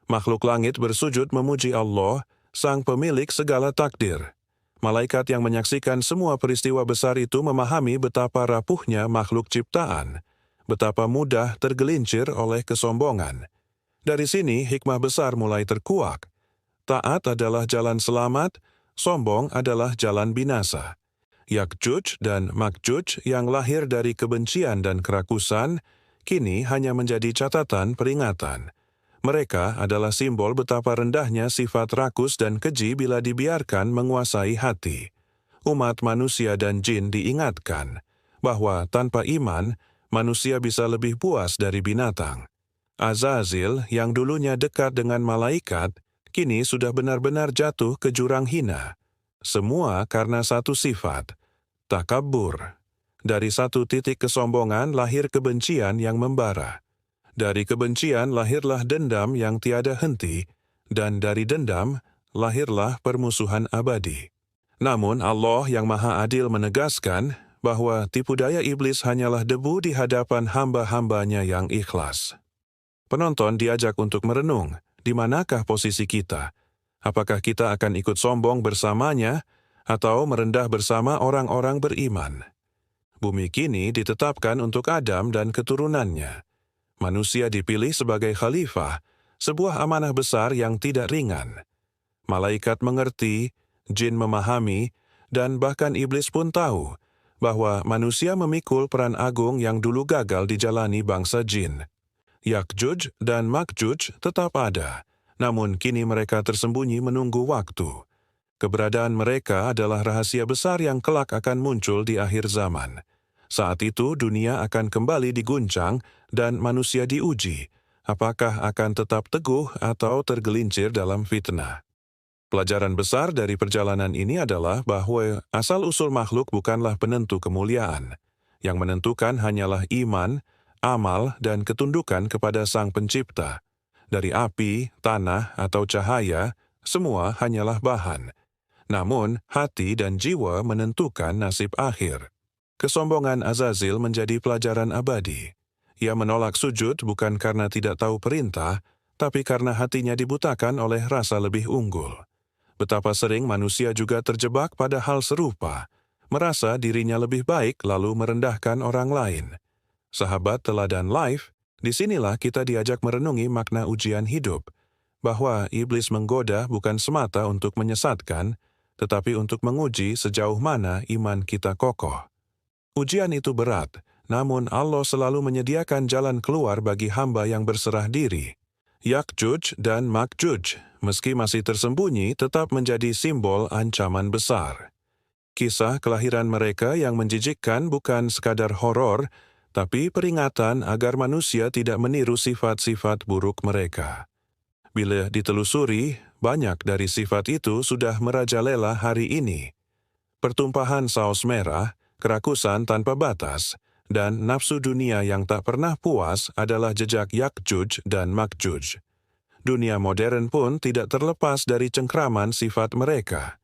Makhluk langit bersujud memuji Allah, Sang Pemilik segala takdir. Malaikat yang menyaksikan semua peristiwa besar itu memahami betapa rapuhnya makhluk ciptaan, betapa mudah tergelincir oleh kesombongan. Dari sini hikmah besar mulai terkuak. Taat adalah jalan selamat, sombong adalah jalan binasa. Yakjuj dan Makjuj yang lahir dari kebencian dan kerakusan, kini hanya menjadi catatan peringatan. Mereka adalah simbol betapa rendahnya sifat rakus dan keji bila dibiarkan menguasai hati. Umat manusia dan jin diingatkan bahwa tanpa iman, manusia bisa lebih puas dari binatang. Azazil yang dulunya dekat dengan malaikat, kini sudah benar-benar jatuh ke jurang hina. Semua karena satu sifat, takabur. Dari satu titik kesombongan lahir kebencian yang membara. Dari kebencian lahirlah dendam yang tiada henti, dan dari dendam lahirlah permusuhan abadi. Namun Allah yang Maha Adil menegaskan bahwa tipu daya iblis hanyalah debu di hadapan hamba-hambanya yang ikhlas. Penonton diajak untuk merenung, di manakah posisi kita? Apakah kita akan ikut sombong bersamanya, atau merendah bersama orang-orang beriman? Bumi kini ditetapkan untuk Adam dan keturunannya. Manusia dipilih sebagai khalifah, sebuah amanah besar yang tidak ringan. Malaikat mengerti, jin memahami, dan bahkan iblis pun tahu bahwa manusia memikul peran agung yang dulu gagal dijalani bangsa jin. Yakjuj dan Makjuj tetap ada, namun kini mereka tersembunyi menunggu waktu. Keberadaan mereka adalah rahasia besar yang kelak akan muncul di akhir zaman. Saat itu dunia akan kembali diguncang dan manusia diuji, apakah akan tetap teguh atau tergelincir dalam fitnah. Pelajaran besar dari perjalanan ini adalah bahwa asal-usul makhluk bukanlah penentu kemuliaan. Yang menentukan hanyalah iman, amal, dan ketundukan kepada Sang Pencipta. Dari api, tanah, atau cahaya, semua hanyalah bahan. Namun, hati dan jiwa menentukan nasib akhir. Kesombongan Azazil menjadi pelajaran abadi. Ia menolak sujud bukan karena tidak tahu perintah, tapi karena hatinya dibutakan oleh rasa lebih unggul. Betapa sering manusia juga terjebak pada hal serupa, merasa dirinya lebih baik lalu merendahkan orang lain. Sahabat teladan life, disinilah kita diajak merenungi makna ujian hidup, bahwa iblis menggoda bukan semata untuk menyesatkan, tetapi untuk menguji sejauh mana iman kita kokoh. Ujian itu berat, namun Allah selalu menyediakan jalan keluar bagi hamba yang berserah diri. Yakjuj dan Makjuj, meski masih tersembunyi, tetap menjadi simbol ancaman besar. Kisah kelahiran mereka yang menjijikkan bukan sekadar horor, tapi peringatan agar manusia tidak meniru sifat-sifat buruk mereka. Bila ditelusuri, banyak dari sifat itu sudah merajalela hari ini. Pertumpahan saus merah, kerakusan tanpa batas, dan nafsu dunia yang tak pernah puas adalah jejak Yakjuj dan Makjuj. Dunia modern pun tidak terlepas dari cengkraman sifat mereka.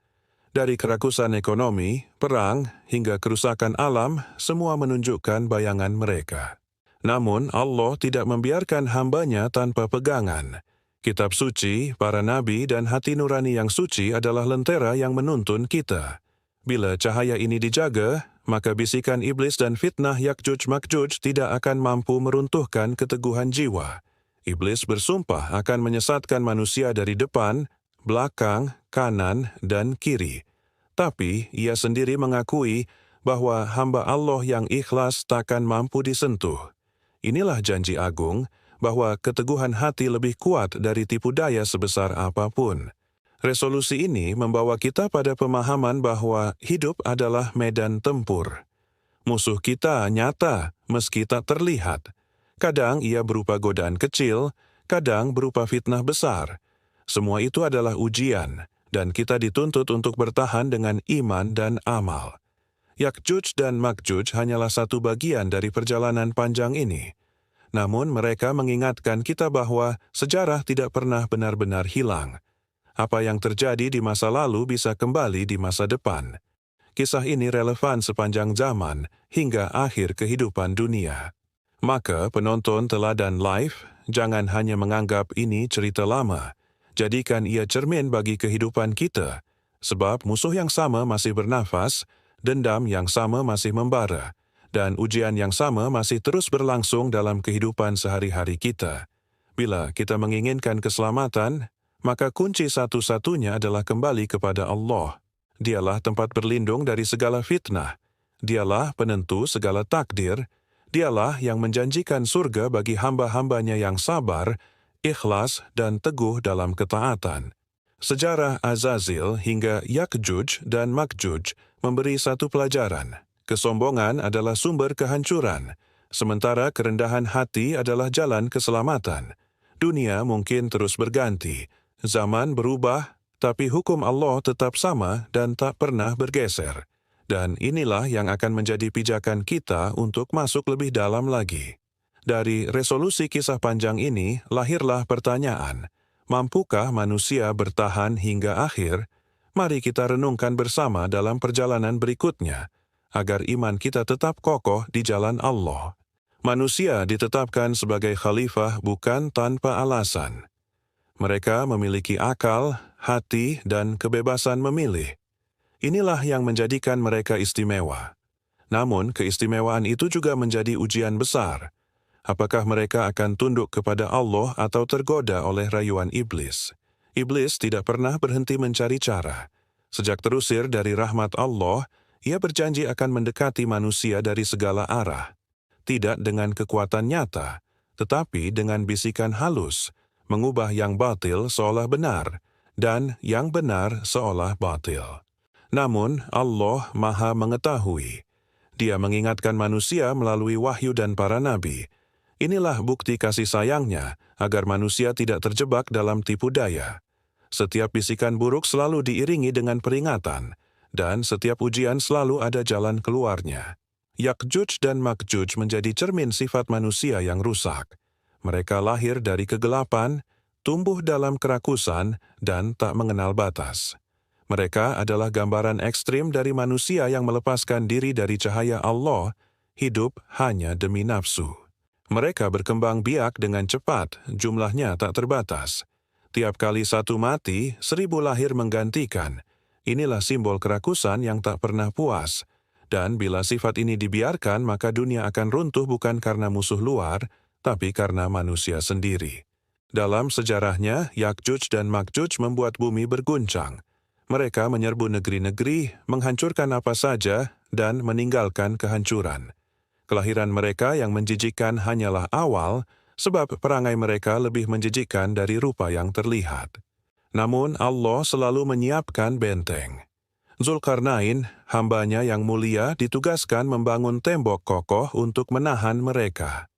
Dari kerakusan ekonomi, perang, hingga kerusakan alam, semua menunjukkan bayangan mereka. Namun Allah tidak membiarkan hambanya tanpa pegangan. Kitab suci, para nabi dan hati nurani yang suci adalah lentera yang menuntun kita. Bila cahaya ini dijaga, maka bisikan iblis dan fitnah Yakjuj-Makjuj tidak akan mampu meruntuhkan keteguhan jiwa. Iblis bersumpah akan menyesatkan manusia dari depan, belakang, kanan, dan kiri. Tapi ia sendiri mengakui bahwa hamba Allah yang ikhlas takkan mampu disentuh. Inilah janji agung bahwa keteguhan hati lebih kuat dari tipu daya sebesar apapun. Resolusi ini membawa kita pada pemahaman bahwa hidup adalah medan tempur. Musuh kita nyata meski tak terlihat. Kadang ia berupa godaan kecil, kadang berupa fitnah besar. Semua itu adalah ujian, dan kita dituntut untuk bertahan dengan iman dan amal. Yakjuj dan Makjuj hanyalah satu bagian dari perjalanan panjang ini. Namun mereka mengingatkan kita bahwa sejarah tidak pernah benar-benar hilang. Apa yang terjadi di masa lalu bisa kembali di masa depan. Kisah ini relevan sepanjang zaman hingga akhir kehidupan dunia. Maka penonton teladan live jangan hanya menganggap ini cerita lama. Jadikan ia cermin bagi kehidupan kita. Sebab musuh yang sama masih bernafas, dendam yang sama masih membara, dan ujian yang sama masih terus berlangsung dalam kehidupan sehari-hari kita. Bila kita menginginkan keselamatan, maka kunci satu-satunya adalah kembali kepada Allah. Dialah tempat berlindung dari segala fitnah. Dialah penentu segala takdir. Dialah yang menjanjikan surga bagi hamba-hambanya yang sabar, ikhlas, dan teguh dalam ketaatan. Sejarah Azazil hingga Yakjuj dan Makjuj memberi satu pelajaran. Kesombongan adalah sumber kehancuran, sementara kerendahan hati adalah jalan keselamatan. Dunia mungkin terus berganti, zaman berubah, tapi hukum Allah tetap sama dan tak pernah bergeser. Dan inilah yang akan menjadi pijakan kita untuk masuk lebih dalam lagi. Dari resolusi kisah panjang ini, lahirlah pertanyaan, mampukah manusia bertahan hingga akhir? Mari kita renungkan bersama dalam perjalanan berikutnya, agar iman kita tetap kokoh di jalan Allah. Manusia ditetapkan sebagai khalifah bukan tanpa alasan. Mereka memiliki akal, hati, dan kebebasan memilih. Inilah yang menjadikan mereka istimewa. Namun, keistimewaan itu juga menjadi ujian besar. Apakah mereka akan tunduk kepada Allah atau tergoda oleh rayuan iblis? Iblis tidak pernah berhenti mencari cara. Sejak terusir dari rahmat Allah, ia berjanji akan mendekati manusia dari segala arah. Tidak dengan kekuatan nyata, tetapi dengan bisikan halus, mengubah yang batil seolah benar, dan yang benar seolah batil. Namun, Allah Maha Mengetahui. Dia mengingatkan manusia melalui wahyu dan para nabi. Inilah bukti kasih sayangnya, agar manusia tidak terjebak dalam tipu daya. Setiap bisikan buruk selalu diiringi dengan peringatan, dan setiap ujian selalu ada jalan keluarnya. Yakjuj dan Makjuj menjadi cermin sifat manusia yang rusak. Mereka lahir dari kegelapan, tumbuh dalam kerakusan, dan tak mengenal batas. Mereka adalah gambaran ekstrim dari manusia yang melepaskan diri dari cahaya Allah, hidup hanya demi nafsu. Mereka berkembang biak dengan cepat, jumlahnya tak terbatas. Tiap kali satu mati, 1000 lahir menggantikan. Inilah simbol kerakusan yang tak pernah puas. Dan bila sifat ini dibiarkan, maka dunia akan runtuh bukan karena musuh luar, tapi karena manusia sendiri. Dalam sejarahnya, Yakjuj dan Makjuj membuat bumi berguncang. Mereka menyerbu negeri-negeri, menghancurkan apa saja, dan meninggalkan kehancuran. Kelahiran mereka yang menjijikkan hanyalah awal, sebab perangai mereka lebih menjijikkan dari rupa yang terlihat. Namun Allah selalu menyiapkan benteng. Zulkarnain, hambanya yang mulia, ditugaskan membangun tembok kokoh untuk menahan mereka.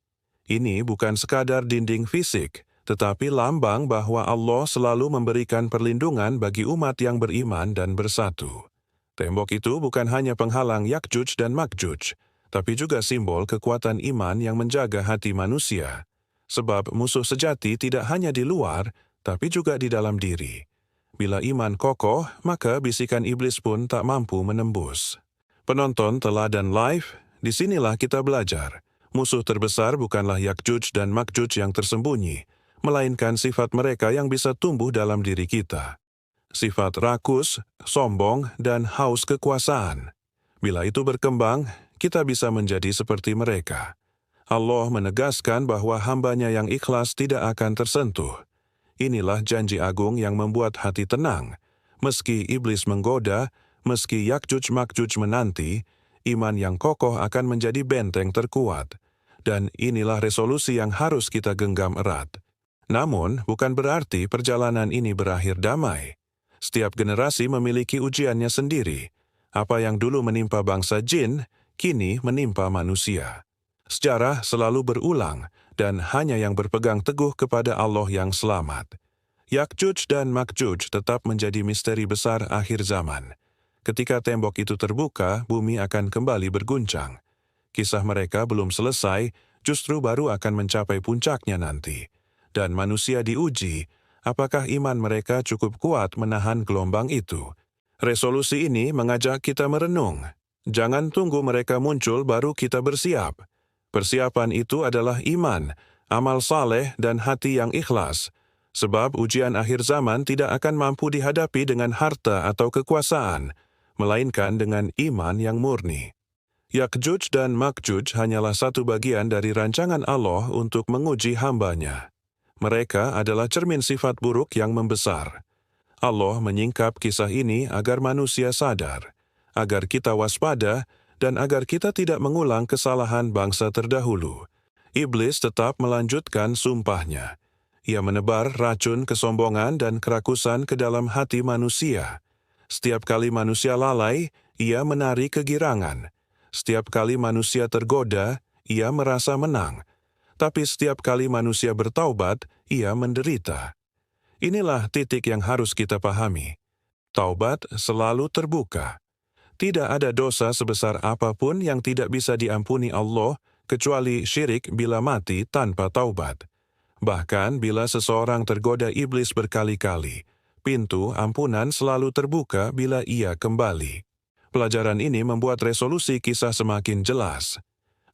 Ini bukan sekadar dinding fisik, tetapi lambang bahwa Allah selalu memberikan perlindungan bagi umat yang beriman dan bersatu. Tembok itu bukan hanya penghalang Yakjuj dan Makjuj, tapi juga simbol kekuatan iman yang menjaga hati manusia. Sebab musuh sejati tidak hanya di luar, tapi juga di dalam diri. Bila iman kokoh, maka bisikan iblis pun tak mampu menembus. Penonton teladan live, disinilah kita belajar. Musuh terbesar bukanlah Yakjuj dan Makjuj yang tersembunyi, melainkan sifat mereka yang bisa tumbuh dalam diri kita. Sifat rakus, sombong, dan haus kekuasaan. Bila itu berkembang, kita bisa menjadi seperti mereka. Allah menegaskan bahwa hamba-Nya yang ikhlas tidak akan tersentuh. Inilah janji agung yang membuat hati tenang. Meski iblis menggoda, meski Yakjuj-Makjuj menanti, iman yang kokoh akan menjadi benteng terkuat. Dan inilah resolusi yang harus kita genggam erat. Namun, bukan berarti perjalanan ini berakhir damai. Setiap generasi memiliki ujiannya sendiri. Apa yang dulu menimpa bangsa jin, kini menimpa manusia. Sejarah selalu berulang, dan hanya yang berpegang teguh kepada Allah yang selamat. Yakjuj dan Makjuj tetap menjadi misteri besar akhir zaman. Ketika tembok itu terbuka, bumi akan kembali berguncang. Kisah mereka belum selesai, justru baru akan mencapai puncaknya nanti. Dan manusia diuji, apakah iman mereka cukup kuat menahan gelombang itu. Resolusi ini mengajak kita merenung. Jangan tunggu mereka muncul baru kita bersiap. Persiapan itu adalah iman, amal saleh, dan hati yang ikhlas. Sebab ujian akhir zaman tidak akan mampu dihadapi dengan harta atau kekuasaan, melainkan dengan iman yang murni. Yakjuj dan Makjuj hanyalah satu bagian dari rancangan Allah untuk menguji hamba-Nya. Mereka adalah cermin sifat buruk yang membesar. Allah menyingkap kisah ini agar manusia sadar, agar kita waspada, dan agar kita tidak mengulang kesalahan bangsa terdahulu. Iblis tetap melanjutkan sumpahnya. Ia menebar racun kesombongan dan kerakusan ke dalam hati manusia. Setiap kali manusia lalai, ia menari kegirangan. Setiap kali manusia tergoda, ia merasa menang. Tapi setiap kali manusia bertaubat, ia menderita. Inilah titik yang harus kita pahami. Taubat selalu terbuka. Tidak ada dosa sebesar apapun yang tidak bisa diampuni Allah, kecuali syirik bila mati tanpa taubat. Bahkan bila seseorang tergoda iblis berkali-kali, pintu ampunan selalu terbuka bila ia kembali. Pelajaran ini membuat resolusi kisah semakin jelas.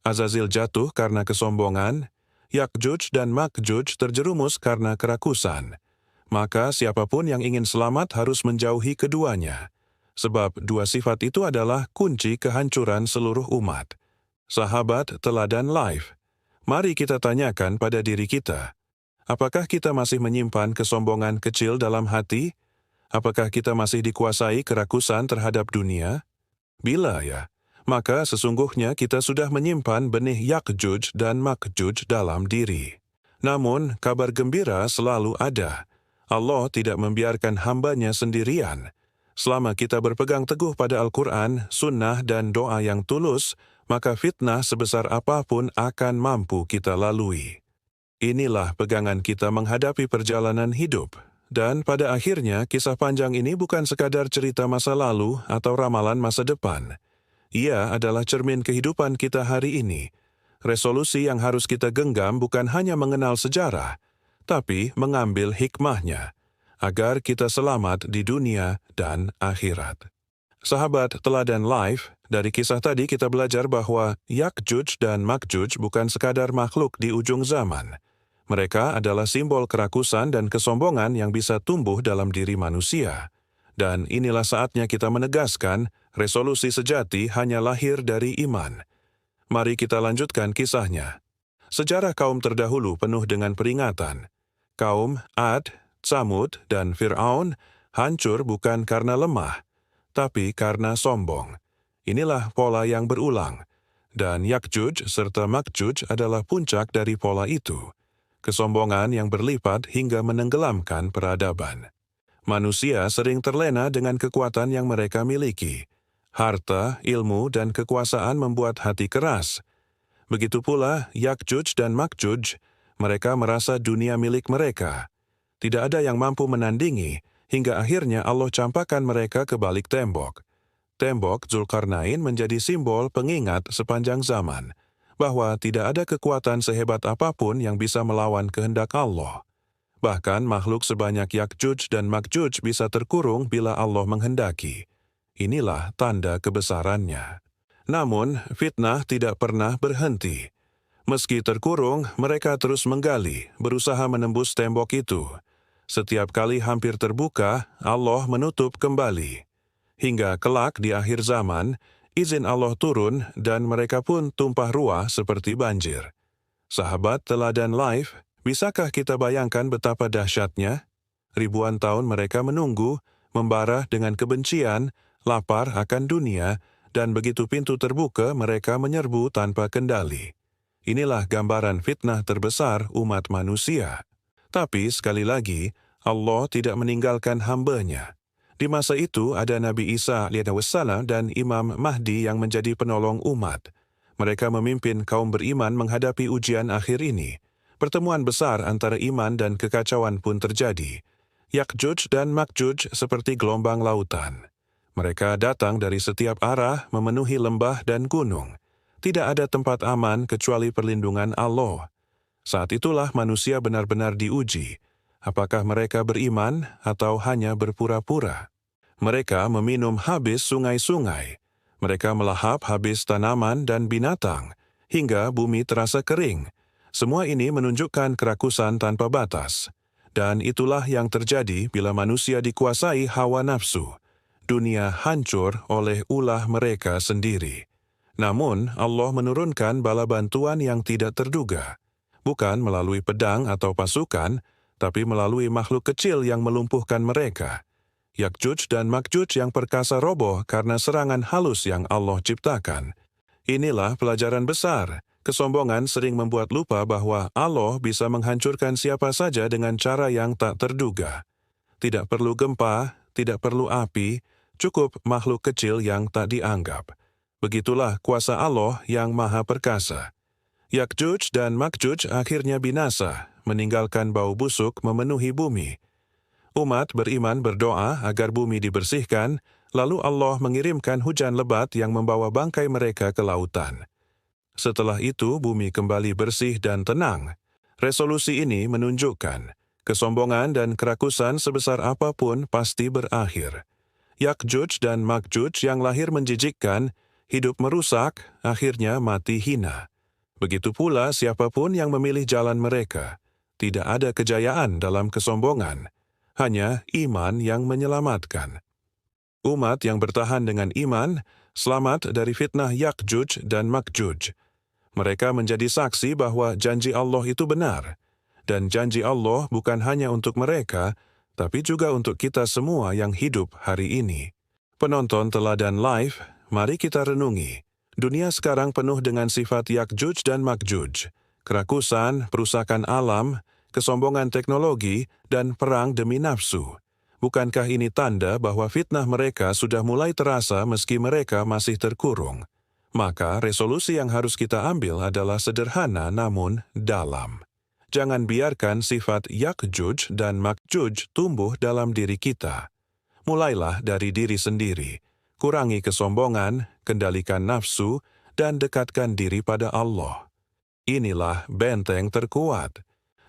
Azazil jatuh karena kesombongan, Yakjuj dan Makjuj terjerumus karena kerakusan. Maka siapapun yang ingin selamat harus menjauhi keduanya. Sebab dua sifat itu adalah kunci kehancuran seluruh umat. Sahabat Teladan Live, mari kita tanyakan pada diri kita, apakah kita masih menyimpan kesombongan kecil dalam hati? Apakah kita masih dikuasai kerakusan terhadap dunia? Bila ya, maka sesungguhnya kita sudah menyimpan benih Yakjuj dan Makjuj dalam diri. Namun, kabar gembira selalu ada. Allah tidak membiarkan hamba-Nya sendirian. Selama kita berpegang teguh pada Al-Quran, sunnah, dan doa yang tulus, maka fitnah sebesar apapun akan mampu kita lalui. Inilah pegangan kita menghadapi perjalanan hidup. Dan pada akhirnya, kisah panjang ini bukan sekadar cerita masa lalu atau ramalan masa depan. Ia adalah cermin kehidupan kita hari ini. Resolusi yang harus kita genggam bukan hanya mengenal sejarah, tapi mengambil hikmahnya, agar kita selamat di dunia dan akhirat. Sahabat Teladan Live, dari kisah tadi kita belajar bahwa Yakjuj dan Makjuj bukan sekadar makhluk di ujung zaman. Mereka adalah simbol kerakusan dan kesombongan yang bisa tumbuh dalam diri manusia. Dan inilah saatnya kita menegaskan, resolusi sejati hanya lahir dari iman. Mari kita lanjutkan kisahnya. Sejarah kaum terdahulu penuh dengan peringatan. Kaum Ad, Tsamud, dan Fir'aun hancur bukan karena lemah, tapi karena sombong. Inilah pola yang berulang. Dan Yakjuj serta Makjuj adalah puncak dari pola itu. Kesombongan yang berlipat hingga menenggelamkan peradaban. Manusia sering terlena dengan kekuatan yang mereka miliki. Harta, ilmu, dan kekuasaan membuat hati keras. Begitu pula Yakjuj dan Makjuj, mereka merasa dunia milik mereka. Tidak ada yang mampu menandingi, hingga akhirnya Allah campakkan mereka ke balik tembok. Tembok Zulkarnain menjadi simbol pengingat sepanjang zaman, bahwa tidak ada kekuatan sehebat apapun yang bisa melawan kehendak Allah. Bahkan makhluk sebanyak Yakjuj dan Makjuj bisa terkurung bila Allah menghendaki. Inilah tanda kebesarannya. Namun, fitnah tidak pernah berhenti. Meski terkurung, mereka terus menggali, berusaha menembus tembok itu. Setiap kali hampir terbuka, Allah menutup kembali. Hingga kelak di akhir zaman, izin Allah turun dan mereka pun tumpah ruah seperti banjir. Sahabat Teladan Live, bisakah kita bayangkan betapa dahsyatnya? Ribuan tahun mereka menunggu, membara dengan kebencian, lapar akan dunia, dan begitu pintu terbuka mereka menyerbu tanpa kendali. Inilah gambaran fitnah terbesar umat manusia. Tapi sekali lagi, Allah tidak meninggalkan hamba-Nya. Di masa itu ada Nabi Isa alaihissalam dan Imam Mahdi yang menjadi penolong umat. Mereka memimpin kaum beriman menghadapi ujian akhir ini. Pertemuan besar antara iman dan kekacauan pun terjadi. Yakjuj dan Makjuj seperti gelombang lautan. Mereka datang dari setiap arah memenuhi lembah dan gunung. Tidak ada tempat aman kecuali perlindungan Allah. Saat itulah manusia benar-benar diuji. Apakah mereka beriman atau hanya berpura-pura? Mereka meminum habis sungai-sungai. Mereka melahap habis tanaman dan binatang, hingga bumi terasa kering. Semua ini menunjukkan kerakusan tanpa batas. Dan itulah yang terjadi bila manusia dikuasai hawa nafsu. Dunia hancur oleh ulah mereka sendiri. Namun, Allah menurunkan bala bantuan yang tidak terduga. Bukan melalui pedang atau pasukan, tapi melalui makhluk kecil yang melumpuhkan mereka. Yakjuj dan Makjuj yang perkasa roboh karena serangan halus yang Allah ciptakan. Inilah pelajaran besar. Kesombongan sering membuat lupa bahwa Allah bisa menghancurkan siapa saja dengan cara yang tak terduga. Tidak perlu gempa, tidak perlu api, cukup makhluk kecil yang tak dianggap. Begitulah kuasa Allah yang maha perkasa. Yakjuj dan Makjuj akhirnya binasa, meninggalkan bau busuk memenuhi bumi. Umat beriman berdoa agar bumi dibersihkan, lalu Allah mengirimkan hujan lebat yang membawa bangkai mereka ke lautan. Setelah itu bumi kembali bersih dan tenang. Resolusi ini menunjukkan, kesombongan dan kerakusan sebesar apapun pasti berakhir. Yakjuj dan Makjuj yang lahir menjijikkan, hidup merusak, akhirnya mati hina. Begitu pula siapapun yang memilih jalan mereka. Tidak ada kejayaan dalam kesombongan, hanya iman yang menyelamatkan. Umat yang bertahan dengan iman, selamat dari fitnah Yakjuj dan Makjuj. Mereka menjadi saksi bahwa janji Allah itu benar. Dan janji Allah bukan hanya untuk mereka, tapi juga untuk kita semua yang hidup hari ini. Penonton Teladan Live, mari kita renungi. Dunia sekarang penuh dengan sifat Yakjuj dan Makjuj. Kerakusan, perusakan alam, kesombongan teknologi, dan perang demi nafsu. Bukankah ini tanda bahwa fitnah mereka sudah mulai terasa meski mereka masih terkurung? Maka resolusi yang harus kita ambil adalah sederhana namun dalam. Jangan biarkan sifat Yakjuj dan Makjuj tumbuh dalam diri kita. Mulailah dari diri sendiri. Kurangi kesombongan, kendalikan nafsu, dan dekatkan diri pada Allah. Inilah benteng terkuat.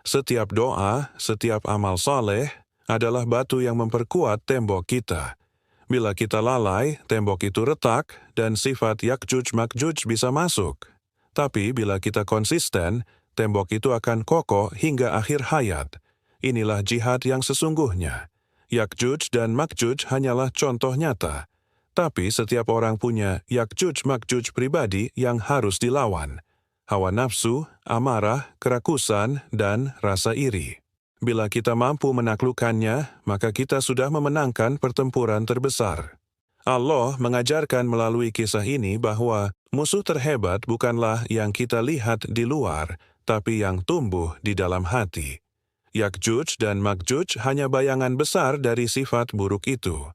Setiap doa, setiap amal saleh adalah batu yang memperkuat tembok kita. Bila kita lalai, tembok itu retak dan sifat Yakjuj Makjuj bisa masuk. Tapi bila kita konsisten, tembok itu akan kokoh hingga akhir hayat. Inilah jihad yang sesungguhnya. Yakjuj dan Makjuj hanyalah contoh nyata. Tapi setiap orang punya Yakjuj Makjuj pribadi yang harus dilawan. Hawa nafsu, amarah, kerakusan, dan rasa iri. Bila kita mampu menaklukkannya, maka kita sudah memenangkan pertempuran terbesar. Allah mengajarkan melalui kisah ini bahwa musuh terhebat bukanlah yang kita lihat di luar, tapi yang tumbuh di dalam hati. Yakjuj dan Makjuj hanya bayangan besar dari sifat buruk itu.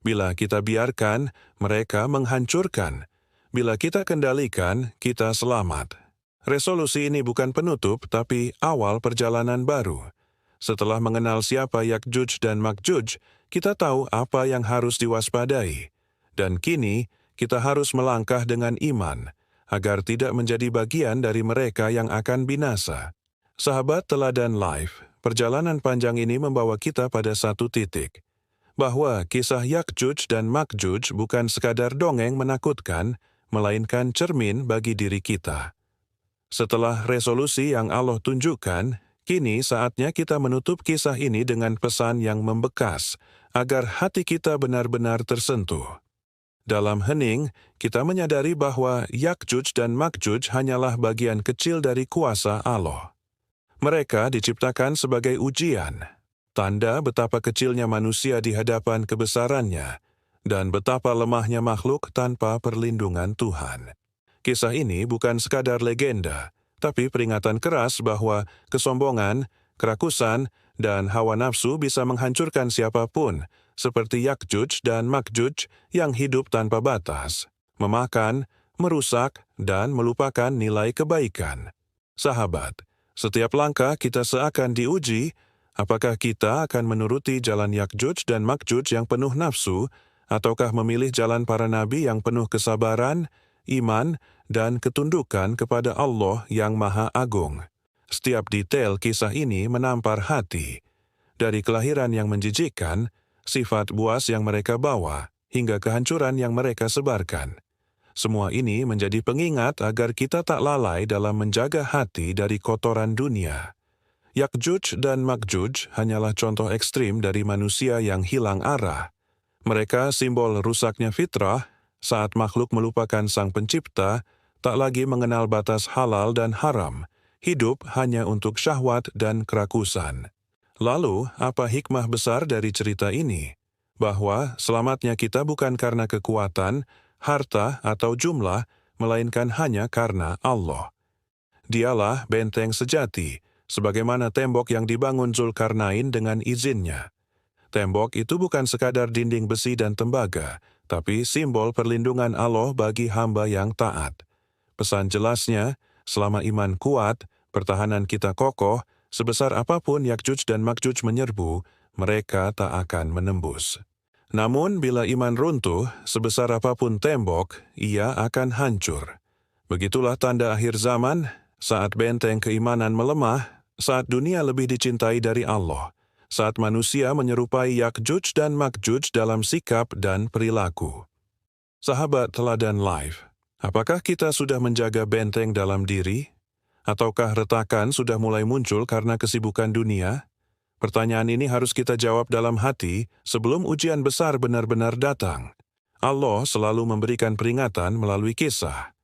Bila kita biarkan, mereka menghancurkan. Bila kita kendalikan, kita selamat. Resolusi ini bukan penutup, tapi awal perjalanan baru. Setelah mengenal siapa Yakjuj dan Makjuj, kita tahu apa yang harus diwaspadai. Dan kini, kita harus melangkah dengan iman, agar tidak menjadi bagian dari mereka yang akan binasa. Sahabat Teladan Live, perjalanan panjang ini membawa kita pada satu titik. Bahwa kisah Yakjuj dan Makjuj bukan sekadar dongeng menakutkan, melainkan cermin bagi diri kita. Setelah resolusi yang Allah tunjukkan, kini saatnya kita menutup kisah ini dengan pesan yang membekas, agar hati kita benar-benar tersentuh. Dalam hening, kita menyadari bahwa Yakjuj dan Makjuj hanyalah bagian kecil dari kuasa Allah. Mereka diciptakan sebagai ujian, tanda betapa kecilnya manusia di hadapan kebesarannya, dan betapa lemahnya makhluk tanpa perlindungan Tuhan. Kisah ini bukan sekadar legenda, tapi peringatan keras bahwa kesombongan, kerakusan, dan hawa nafsu bisa menghancurkan siapapun, seperti Yakjuj dan Makjuj yang hidup tanpa batas, memakan, merusak, dan melupakan nilai kebaikan. Sahabat, setiap langkah kita seakan diuji, apakah kita akan menuruti jalan Yakjuj dan Makjuj yang penuh nafsu, ataukah memilih jalan para nabi yang penuh kesabaran, iman, dan ketundukan kepada Allah yang Maha Agung. Setiap detail kisah ini menampar hati. Dari kelahiran yang menjijikkan, sifat buas yang mereka bawa, hingga kehancuran yang mereka sebarkan. Semua ini menjadi pengingat agar kita tak lalai dalam menjaga hati dari kotoran dunia. Yakjuj dan Makjuj hanyalah contoh ekstrim dari manusia yang hilang arah. Mereka simbol rusaknya fitrah saat makhluk melupakan Sang Pencipta, tak lagi mengenal batas halal dan haram, hidup hanya untuk syahwat dan kerakusan. Lalu, apa hikmah besar dari cerita ini? Bahwa selamatnya kita bukan karena kekuatan, harta, atau jumlah, melainkan hanya karena Allah. Dialah benteng sejati, sebagaimana tembok yang dibangun Zulkarnain dengan izinnya. Tembok itu bukan sekadar dinding besi dan tembaga, tapi simbol perlindungan Allah bagi hamba yang taat. Pesan jelasnya, selama iman kuat, pertahanan kita kokoh, sebesar apapun Yakjuj dan Makjuj menyerbu, mereka tak akan menembus. Namun bila iman runtuh, sebesar apapun tembok, ia akan hancur. Begitulah tanda akhir zaman, saat benteng keimanan melemah, saat dunia lebih dicintai dari Allah, saat manusia menyerupai Yakjuj dan Makjuj dalam sikap dan perilaku. Sahabat Teladan Live, apakah kita sudah menjaga benteng dalam diri? Ataukah retakan sudah mulai muncul karena kesibukan dunia? Pertanyaan ini harus kita jawab dalam hati sebelum ujian besar benar-benar datang. Allah selalu memberikan peringatan melalui kisah.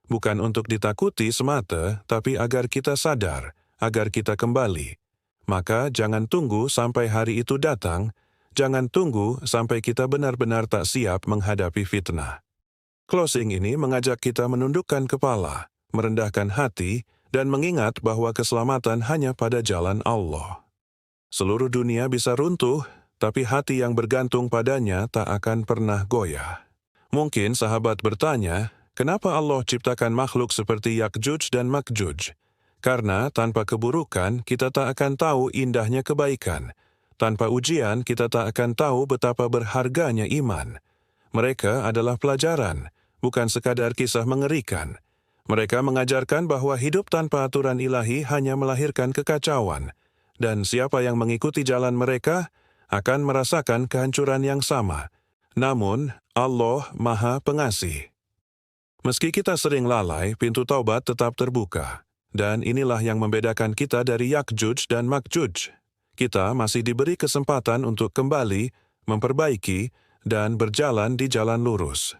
Bukan untuk ditakuti semata, tapi agar kita sadar, agar kita kembali. Maka jangan tunggu sampai hari itu datang, jangan tunggu sampai kita benar-benar tak siap menghadapi fitnah. Closing ini mengajak kita menundukkan kepala, merendahkan hati, dan mengingat bahwa keselamatan hanya pada jalan Allah. Seluruh dunia bisa runtuh, tapi hati yang bergantung padanya tak akan pernah goyah. Mungkin sahabat bertanya, kenapa Allah ciptakan makhluk seperti Yakjuj dan Makjuj? Karena tanpa keburukan kita tak akan tahu indahnya kebaikan. Tanpa ujian kita tak akan tahu betapa berharganya iman. Mereka adalah pelajaran, bukan sekadar kisah mengerikan. Mereka mengajarkan bahwa hidup tanpa aturan ilahi hanya melahirkan kekacauan, dan siapa yang mengikuti jalan mereka akan merasakan kehancuran yang sama. Namun, Allah Maha Pengasih. Meski kita sering lalai, pintu taubat tetap terbuka. Dan inilah yang membedakan kita dari Yakjuj dan Makjuj. Kita masih diberi kesempatan untuk kembali, memperbaiki, dan berjalan di jalan lurus.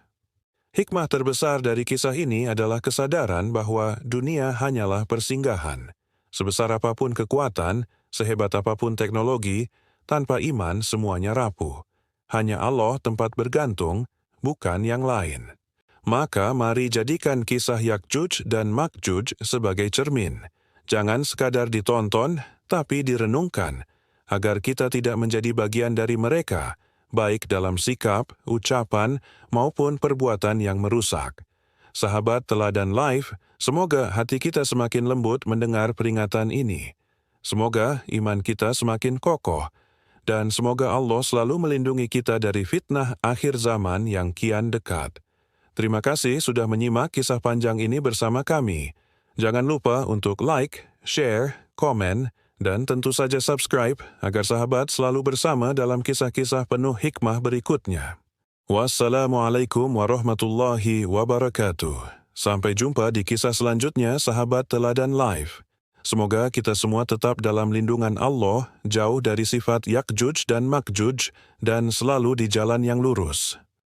Hikmah terbesar dari kisah ini adalah kesadaran bahwa dunia hanyalah persinggahan. Sebesar apapun kekuatan, sehebat apapun teknologi, tanpa iman semuanya rapuh. Hanya Allah tempat bergantung, bukan yang lain. Maka mari jadikan kisah Yakjuj dan Makjuj sebagai cermin. Jangan sekadar ditonton, tapi direnungkan, agar kita tidak menjadi bagian dari mereka, baik dalam sikap, ucapan, maupun perbuatan yang merusak. Sahabat Teladan Live, semoga hati kita semakin lembut mendengar peringatan ini. Semoga iman kita semakin kokoh, dan semoga Allah selalu melindungi kita dari fitnah akhir zaman yang kian dekat. Terima kasih sudah menyimak kisah panjang ini bersama kami. Jangan lupa untuk like, share, komen, dan tentu saja subscribe agar sahabat selalu bersama dalam kisah-kisah penuh hikmah berikutnya. Wassalamualaikum warahmatullahi wabarakatuh. Sampai jumpa di kisah selanjutnya, sahabat Teladan Live. Semoga kita semua tetap dalam lindungan Allah, jauh dari sifat Yakjuj dan Makjuj, dan selalu di jalan yang lurus.